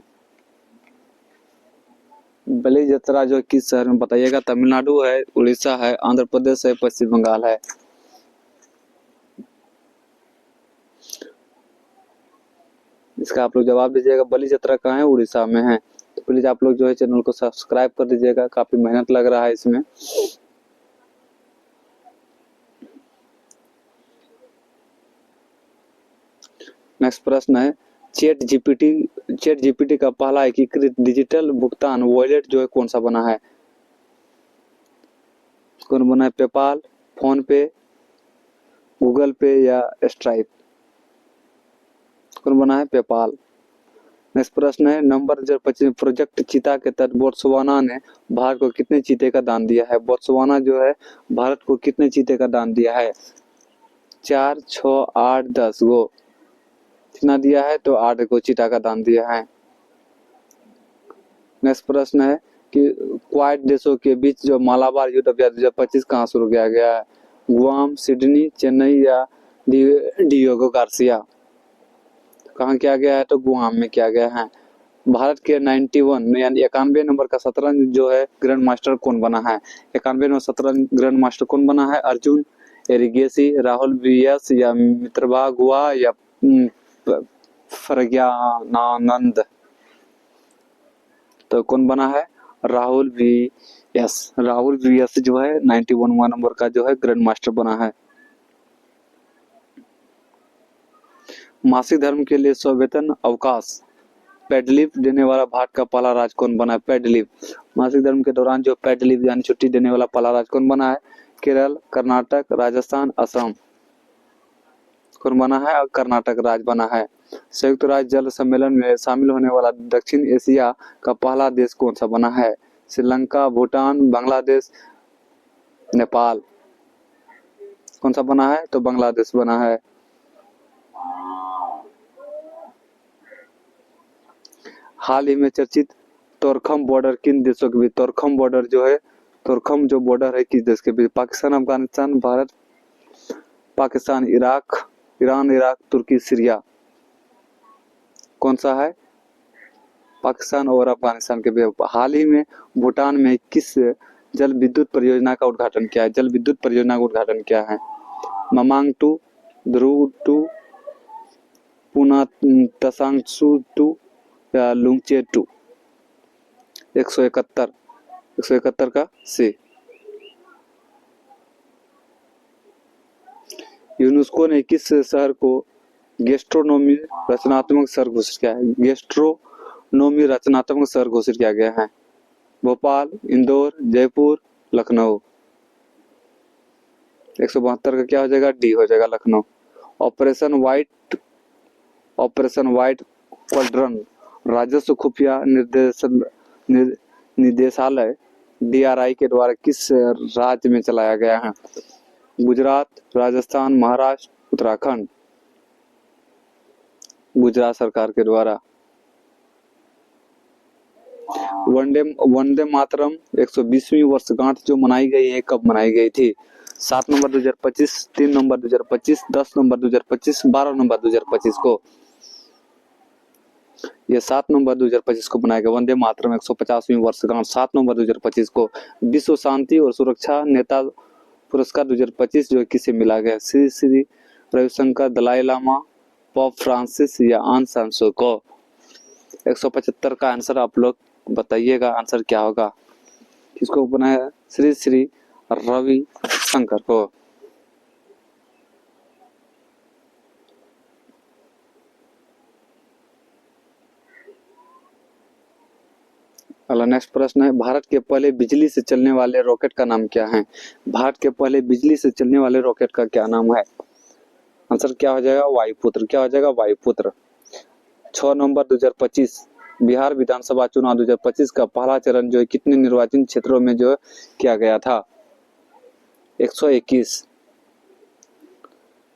A: बलि यात्रा जो किस शहर में बताइएगा? तमिलनाडु है, उड़ीसा है, आंध्र प्रदेश है, पश्चिम बंगाल है। इसका आप लोग जवाब दीजिएगा। बलि यात्रा कहाँ है? उड़ीसा में है। तो प्लीज आप लोग जो है चैनल को सब्सक्राइब कर दीजिएगा, काफी मेहनत लग रहा है इसमें। नेक्स्ट प्रश्न है, चैट जीपीटी का पहला एकीकृत डिजिटल भुगतान वॉलेट जो है कौन सा बना है? कौन बना है? पेपाल, फोन पे, गूगल पे या स्ट्राइप? कौन बना है? पेपाल। नेक्स्ट प्रश्न है, नवंबर 2025 प्रोजेक्ट चीता के तहत बोत्सवाना ने भारत को कितने चीते का दान दिया है? बोत्सवाना जो है भारत को कितने चीते का दान दिया है? 4, 6, 8, 10 गो। कितना दिया है? तो 8 को चीता का दान दिया है। नेक्स्ट प्रश्न है कि क्वाड देशों के बीच जो मालाबार युद्ध अभ्यास 2025 कहाँ शुरू किया गया है? गुआम, सिडनी, चेन्नई या डियोगो गार्सिया? कहाँ किया गया है? तो गुआम में किया गया है। भारत के 91 यानी 91 नंबर का शतरंज जो है ग्रैंड मास्टर कौन बना है? 91 में शतरंज ग्रैंड मास्टर कौन बना है? अर्जुन एरिगेसी, राहुल VS या मित्रभा गुआ या प्रज्ञानानंद। तो कौन बना है? Rahul V S. Rahul V S जो है 91वां नंबर का जो है ग्रैंड मास्टर बना है। मासिक धर्म के लिए सवेतन अवकाश पेड लीव देने वाला भारत का पहला राज्य कौन बना है? पेड लीव, मासिक धर्म के दौरान जो पेड लीव यानी छुट्टी देने वाला पहला राज्य कौन बना है? केरल, कर्नाटक, राजस्थान, असम। कौन बना है? कर्नाटक राज्य बना है। संयुक्त राज्य जल सम्मेलन में शामिल होने वाला दक्षिण एशिया का पहला देश कौन सा बना है? श्रीलंका, भूटान, बांग्लादेश, नेपाल। कौन सा बना है? तो बांग्लादेश बना है। हाल ही में चर्चित तोरखम बॉर्डर किन देशों के बीच? तोरखम बॉर्डर जो है, तोरखम जो बॉर्डर है किस देश के बीच? Pakistan, Afghanistan, Bharat, Pakistan, Iraq, Iran, Iraq, तुर्की, सीरिया। कौन सा है? पाकिस्तान और अफगानिस्तान के बीच। हाल ही में भूटान में किस जल विद्युत परियोजना का उद्घाटन किया है? जल विद्युत परियोजना का उद्घाटन किया है? ममांग 2, ध्रुव 2, पुना तसांगसू 2 या लुंगचे 2? 171 का सी। यूनेस्को ने किस शहर को गैस्ट्रोनोमी रचनात्मक शहर घोषित किया है? गैस्ट्रोनोमी रचनात्मक शहर घोषित किया गया है। भोपाल, इंदौर, जयपुर, लखनऊ। 172 का क्या हो जाएगा? डी हो जाएगा, लखनऊ। ऑपरेशन व्हाइट क्वाड्रन राजस्व खुफिया निदेशालय DRI के द्वारा किस राज्य में चलाया गया है? गुजरात, राजस्थान, महाराष्ट्र, उत्तराखंड। गुजरात सरकार के द्वारा। वंदे मातरम 120वीं वर्षगांठ जो मनाई गई है, कब मनाई गई थी? 7 नवंबर 2025, 3 नवंबर 2025, 10 नवंबर 2025, 12 नवंबर 2025 को। ये 7 नवंबर 2025 को बनाया गया। वंदे मातरम 150वीं वर्षगांठ 7 नवंबर 2025 को। विश्व शांति और सुरक्षा नेता पुरस्कार 2025 जो किसे मिला गया? श्री श्री रविशंकर, दलाई लामा, पोप फ्रांसिस या आन सान सू को? 175 का आंसर आप लोग बताइएगा, आंसर क्या होगा? किसको बनाया? श्री श्री रवि शंकर को। अगला नेक्स्ट प्रश्न है, भारत के पहले बिजली से चलने वाले रॉकेट का नाम क्या है? भारत के पहले बिजली से चलने वाले रॉकेट का क्या नाम है? आंसर क्या हो जाएगा? वायुपुत्र। क्या हो जाएगा? वायुपुत्र। 6 नवंबर 2025 बिहार विधानसभा चुनाव 2025 का पहला चरण जो है कितने निर्वाचन क्षेत्रों में जो किया गया था? 121।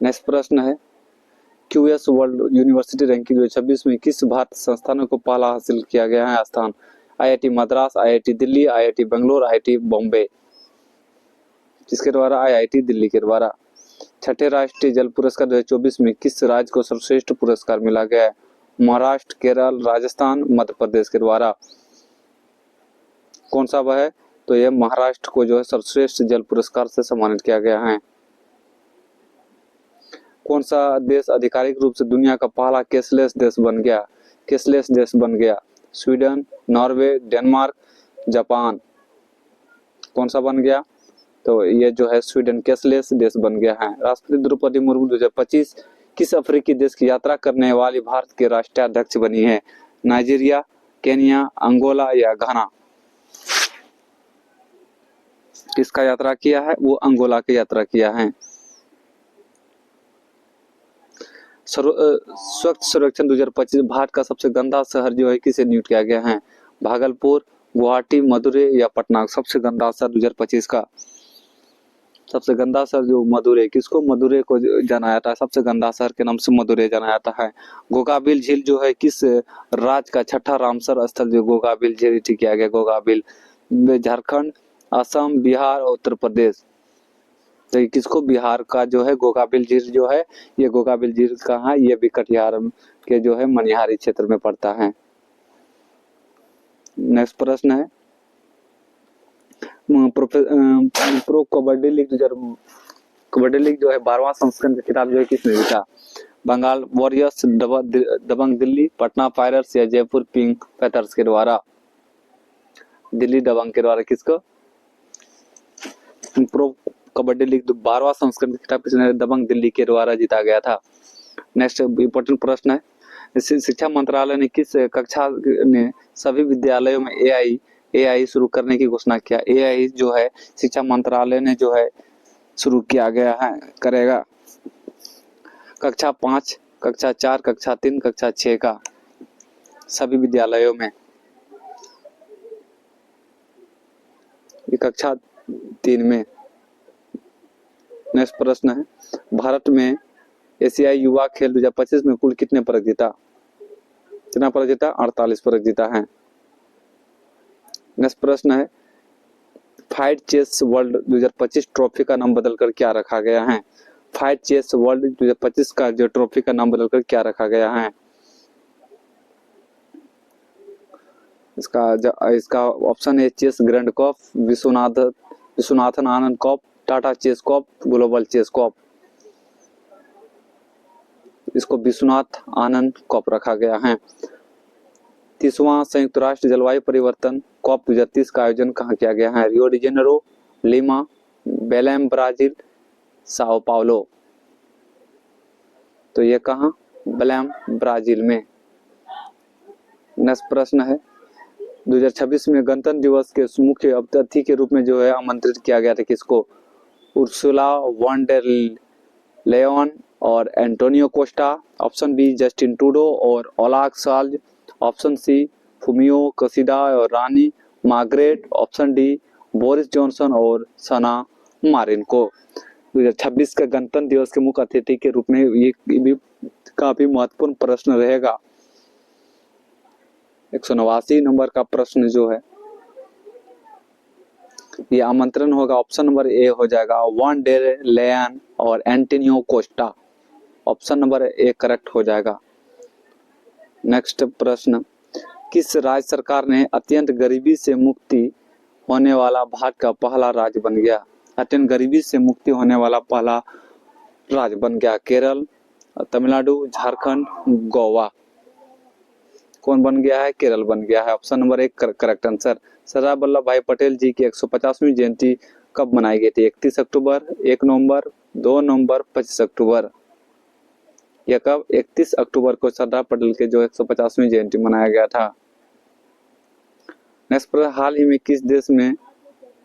A: नेक्स्ट प्रश्न है, QS वर्ल्ड यूनिवर्सिटी रैंकिंग 2026 में किस भारतीय संस्थानों को पहला हासिल किया गया है स्थान? IIT Madras, IIT Delhi, IIT Bangalore, IIT Bombay. जिसके द्वारा? IIT दिल्ली के द्वारा। छठे राष्ट्रीय जल पुरस्कार 2024 में किस राज्य को सर्वश्रेष्ठ पुरस्कार मिला गया है? महाराष्ट्र, केरल, राजस्थान, मध्य प्रदेश के द्वारा। कौन सा वह है? तो यह महाराष्ट्र को जो है सर्वश्रेष्ठ जल पुरस्कार से सम्मानित किया गया है। कौन सा देश आधिकारिक रूप से दुनिया का पहला कैशलेस देश बन गया? कैशलेस देश बन गया? Sweden, Norway, Denmark, Japan. कौन सा बन गया? तो ये जो है स्वीडन कैशलेस देश बन गया है। राष्ट्रपति द्रौपदी मुर्मू 2025 किस अफ्रीकी देश की यात्रा करने वाली भारत के राष्ट्राध्यक्ष बनी है? नाइजीरिया, केन्या, अंगोला या घाना। किसका यात्रा किया है? वो अंगोला की यात्रा किया है। स्वच्छ सर्वेक्षण 2025 भारत का सबसे गंदा शहर जो है किसे नियुक्त किया गया है? भागलपुर, गुवाहाटी, मदुरै या पटना। सबसे गंदा शहर 2025 का सबसे गंदा शहर जो मदुरै। किसको? मदुरै को जाना जाता है, सबसे गंदा शहर के नाम से मदुरै जाना जाता है। गोगाबिल झील जो है किस राज्य का छठा रामसर स्थल जो गोगाबिल झील ठीक किया गया? गोगाबिल झारखंड, असम, बिहार और उत्तर प्रदेश। तो किसको? बिहार का जो है गोगाबिल झील जो है, ये गोगाबिल झील कहाँ है? ये भी कटिहार के जो है मनिहारी क्षेत्र में पड़ता है। नेक्स्ट प्रश्न है, प्रो कबड्डी लीग जो है 12वां संस्करण का खिताब जो है किसने जीता? बंगाल वॉरियर्स, दबंग दिल्ली, पटना पायरेट्स या जयपुर पिंक पैंथर्स के द्वारा? दिल्ली दबंग के द्वारा। किसको? प्रो कबड्डी लीग 12वां संस्करण का खिताब किसने? दबंग दिल्ली के द्वारा जीता गया था। नेक्स्ट इंपॉर्टेंट प्रश्न है, शिक्षा मंत्रालय ने किस कक्षा ने सभी विद्यालयों में एआई शुरू करने की घोषणा किया? एआई जो है शिक्षा मंत्रालय ने जो है शुरू किया गया है, करेगा। कक्षा 5, कक्षा 4, कक्षा 3, कक्षा 6 का सभी विद्यालयों में। ये कक्षा 3 में। नेक्स्ट प्रश्न है, भारत में एशियाई युवा खेल 2025 में कुल कितने पदक जीता? कितना पदक जीता? 48 पदक जीता है। नेक्स्ट प्रश्न है, फाइट चेस वर्ल्ड 2025 ट्रॉफी का नाम बदलकर क्या रखा गया है? फाइट चेस वर्ल्ड 2025 का जो ट्रॉफी का नाम बदलकर क्या रखा गया है? इसका ऑप्शन है chess grand cup, Viswanathan Anand cup, Tata chess cup, global chess cup. इसको विश्वनाथ आनंद कप रखा गया है। 30वां संयुक्त राष्ट्र जलवायु परिवर्तन कॉप 2030 का आयोजन कहाँ किया गया है? Rio de Janeiro, Lima, बेलेम Brazil, Sao Paulo. तो ये कहाँ? बेलेम ब्राजील में। नेक्स्ट प्रश्न है, 2026 में गणतंत्र दिवस के मुख्य अतिथि के रूप में जो है आमंत्रित किया गया था किसको? उर्सुला वॉन डेर लेयन और Antonio Costa. Option B Justin Trudeau और Olaf Scholz. Option C Fumio Kishida और रानी Margaret. Option D Boris Johnson और सना मारिन को। 2026 का गणतंत्र दिवस के मुख्य अतिथि के रूप में ये भी काफी महत्वपूर्ण प्रश्न रहेगा। 189 नंबर का प्रश्न जो है ये आमंत्रण होगा। ऑप्शन नंबर ए हो जाएगा वॉन डेर लेयन और Antonio Costa. Option number A correct हो जाएगा। नेक्स्ट प्रश्न, किस राज्य सरकार ने अत्यंत गरीबी से मुक्ति होने वाला भारत का पहला राज्य बन गया? अत्यंत गरीबी से मुक्ति होने वाला पहला राज्य बन गया। केरल, तमिलनाडु, झारखंड, गोवा। कौन बन गया है? केरल बन गया है। Option number 1 correct answer. Sardar Vallabhbhai Patel जी की 150वीं जयंती कब मनाई गई थी? 31 अक्टूबर, 1 नवंबर, 2 नवंबर, 25 अक्टूबर। यह कब? 31 अक्टूबर को सरदार पटेल के जो 150वीं जयंती मनाया गया था। नेक्स्ट प्रश्न, हाल ही में किस देश में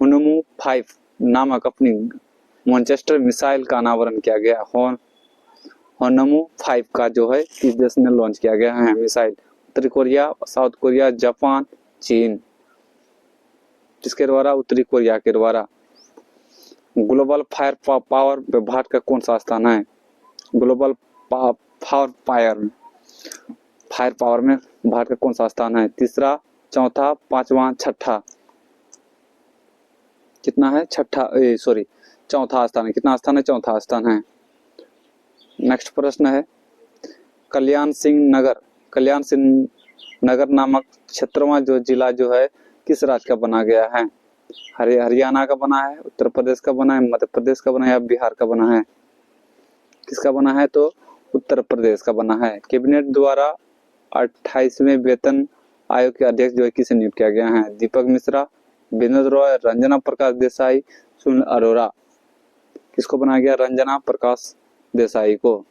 A: हुनमू 5 नामक अपनी मैनचेस्टर मिसाइल का अनावरण किया गया? हुनमू 5 का जो है किस देश ने लॉन्च किया गया है मिसाइल? उत्तरी कोरिया, साउथ कोरिया, जापान, चीन। किसके द्वारा? उत्तरी कोरिया के द्वारा। ग्लोबल फायर पावर में भारत का कौन सा स्थान है? ग्लोबल फायर पावर में भारत का कौन सा स्थान है? तीसरा, चौथा, पांचवा, छठा। कितना है? चौथा स्थान है। कितना स्थान है? चौथा स्थान है। नेक्स्ट प्रश्न है, कल्याण सिंह नगर नामक क्षेत्रवा जो जिला जो है किस राज्य का बना गया है? हरियाणा का बना है, उत्तर प्रदेश का बना है, मध्य प्रदेश का बना है या बिहार का बना है? किसका बना है? तो उत्तर प्रदेश का बना है। कैबिनेट द्वारा 28वें वेतन आयोग के अध्यक्ष जो है किसे नियुक्त किया गया है? दीपक मिश्रा, विनोद रॉय, रंजना प्रकाश देसाई, सुनील अरोरा। किसको बनाया गया? रंजना प्रकाश देसाई को।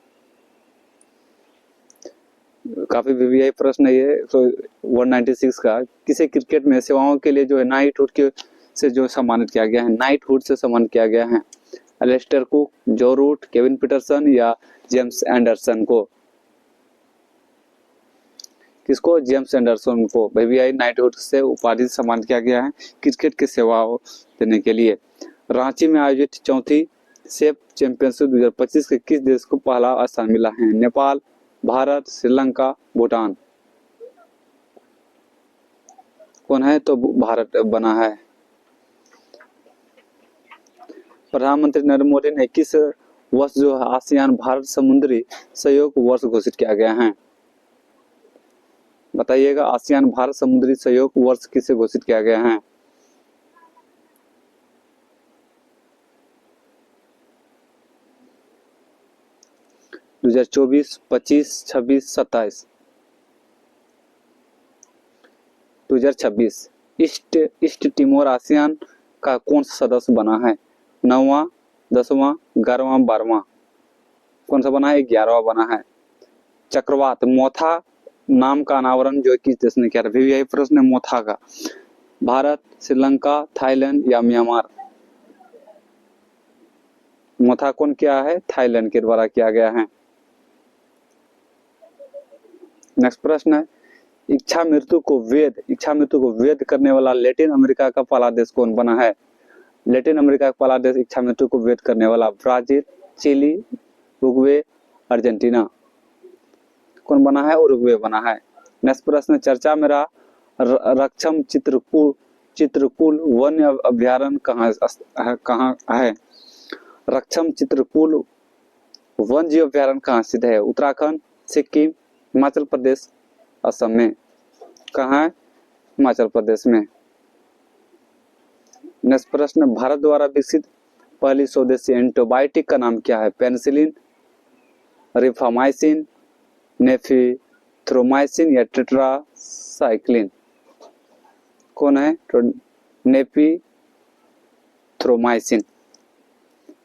A: काफी वीवीआई प्रश्न है ये। तो 196 का, किसे क्रिकेट में सेवाओं के लिए जो है नाइटहुड के से जो सम्मानित किया गया है? नाइटहुड से सम्मानित किया गया है। एलिस्टर कुक, जो रूट, केविन पीटरसन या जेम्स एंडरसन को? किसको? जेम्स एंडरसन को वीवीआई नाइटहुड से उपाधि से सम्मानित किया गया है क्रिकेट की सेवाओं देने के लिए। रांची में आयोजित चौथी सेफ चैंपियनशिप 2025 के किस देश को पहला स्थान मिला है? नेपाल, भारत, श्रीलंका, भूटान। कौन है? तो भारत बना है। प्रधानमंत्री नरेंद्र मोदी ने किस वर्ष जो आसियान भारत समुद्री सहयोग वर्ष घोषित किया गया है? बताइएगा, आसियान भारत समुद्री सहयोग वर्ष किसे घोषित किया गया है? 2024, 25, 26, 27। 2026 ईस्ट तिमोर आसियान का कौन सा सदस्य बना है? 9वां, 10वां, 11वां, 12वां? कौन सा बना है? 11वां बना है। चक्रवात मोथा नाम का अनावरण जो किस देश ने किया था? भी यही प्रश्न है मोथा का। भारत, श्रीलंका, थाईलैंड या म्यांमार? मोथा कौन किया है? थाईलैंड के द्वारा किया गया है। नेक्स्ट प्रश्न है, इच्छा मृत्यु को वेद करने वाला लैटिन अमेरिका का पहला देश कौन बना है? लैटिन अमेरिका का पहला देश इच्छा मृत्यु को वेद करने वाला? Brazil, Chile, Uruguay, Argentina? कौन बना है? उरुग्वे बना है। नेक्स्ट प्रश्न, चर्चा में रहा रक्षम चित्रकूल वन्य अभ्यारण्य कहाँ है? रक्षम चित्रकूल वन्य अभ्यारण्य कहाँ स्थित है? उत्तराखंड, सिक्किम, हिमाचल प्रदेश, असम में? कहाँ है? हिमाचल प्रदेश में। नेक्स्ट प्रश्न, भारत द्वारा विकसित पहली स्वदेशी एंटीबायोटिक का नाम क्या है? पेनिसिलिन, रिफामाइसिन, नेफिथ्रोमाइसिन या टेट्रासाइक्लिन? कौन है? तो नेफिथ्रोमाइसिन।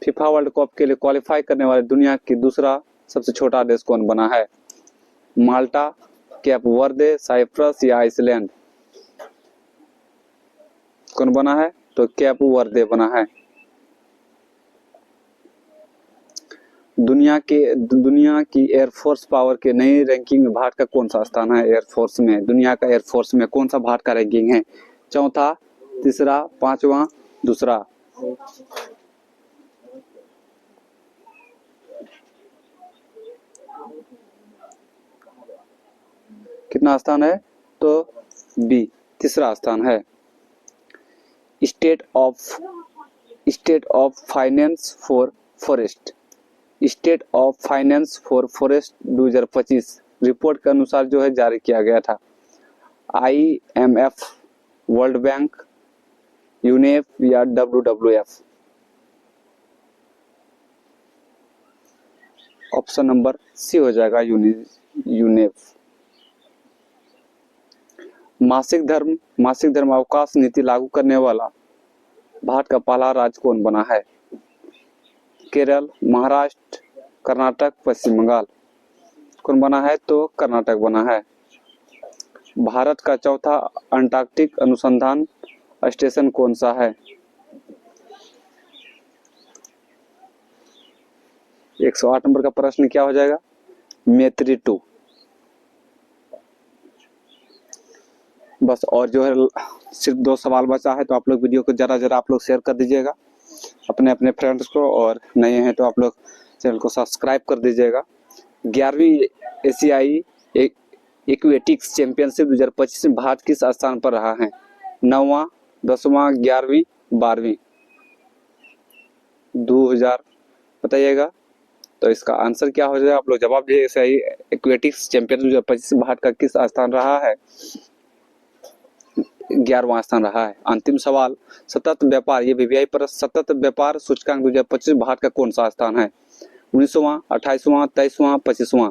A: फीफा वर्ल्ड कप के लिए क्वालिफाई करने वाले दुनिया की दूसरा सबसे छोटा देश कौन बना है? माल्टा, कैप वर्दे, साइप्रस या आइसलैंड? कौन बना है? तो कैप वर्दे बना है। दुनिया की एयरफोर्स पावर के नई रैंकिंग में भारत का कौन सा स्थान है? एयरफोर्स में, दुनिया का एयरफोर्स में कौन सा भारत का रैंकिंग है? चौथा, तीसरा, पांचवा, दूसरा? कितना स्थान है? तो बी, तीसरा स्थान है। State of finance for forest 2025 report के अनुसार जो है जारी किया गया था। IMF, वर्ल्ड बैंक, यूनेप या WWF? ऑप्शन नंबर सी हो जाएगा, यूनेप। मासिक धर्म अवकाश नीति लागू करने वाला भारत का पहला राज्य कौन बना है? केरल, महाराष्ट्र, कर्नाटक, पश्चिम बंगाल? कौन बना है? तो कर्नाटक बना है। भारत का चौथा अंटार्कटिक अनुसंधान स्टेशन कौन सा है? 108 नंबर का प्रश्न क्या हो जाएगा? मैत्री 2। बस, और जो है सिर्फ 2 सवाल बचा है, तो आप लोग वीडियो को जरा आप लोग शेयर कर दीजिएगा अपने फ्रेंड्स को, और नए हैं तो आप लोग चैनल को सब्सक्राइब कर दीजिएगा। 11वीं एशियाई एक्वेटिक्स चैंपियनशिप 2025 में भारत किस स्थान पर रहा है? 9वां, 10वां, 11वीं, 12वीं? 2000 बताइएगा। तो इसका आंसर क्या हो जाएगा? आप लोग जवाब दीजिए। एशियाई एक्वेटिक्स चैंपियनशिप 2025 में भारत का किस स्थान रहा है? 11वां स्थान रहा है। अंतिम सवाल, सतत व्यापार, ये VVI पर सतत व्यापार सूचकांक 2025 भारत का कौन सा स्थान है? 19वां, 28वां, 23वां, 25वां?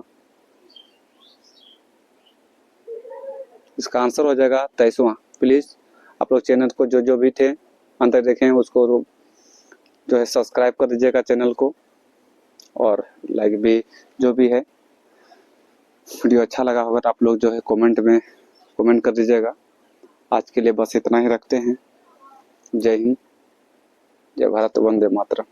A: इसका आंसर हो जाएगा 23वां। प्लीज आप लोग चैनल को जो भी थे अंत तक देखें, उसको जो है सब्सक्राइब कर दीजिएगा चैनल को, और लाइक भी जो भी है। वीडियो अच्छा लगा होगा तो आप लोग जो है कमेंट कर दीजिएगा। आज के लिए बस इतना ही रखते हैं। जय हिंद, जय भारत, वंदे मातरम।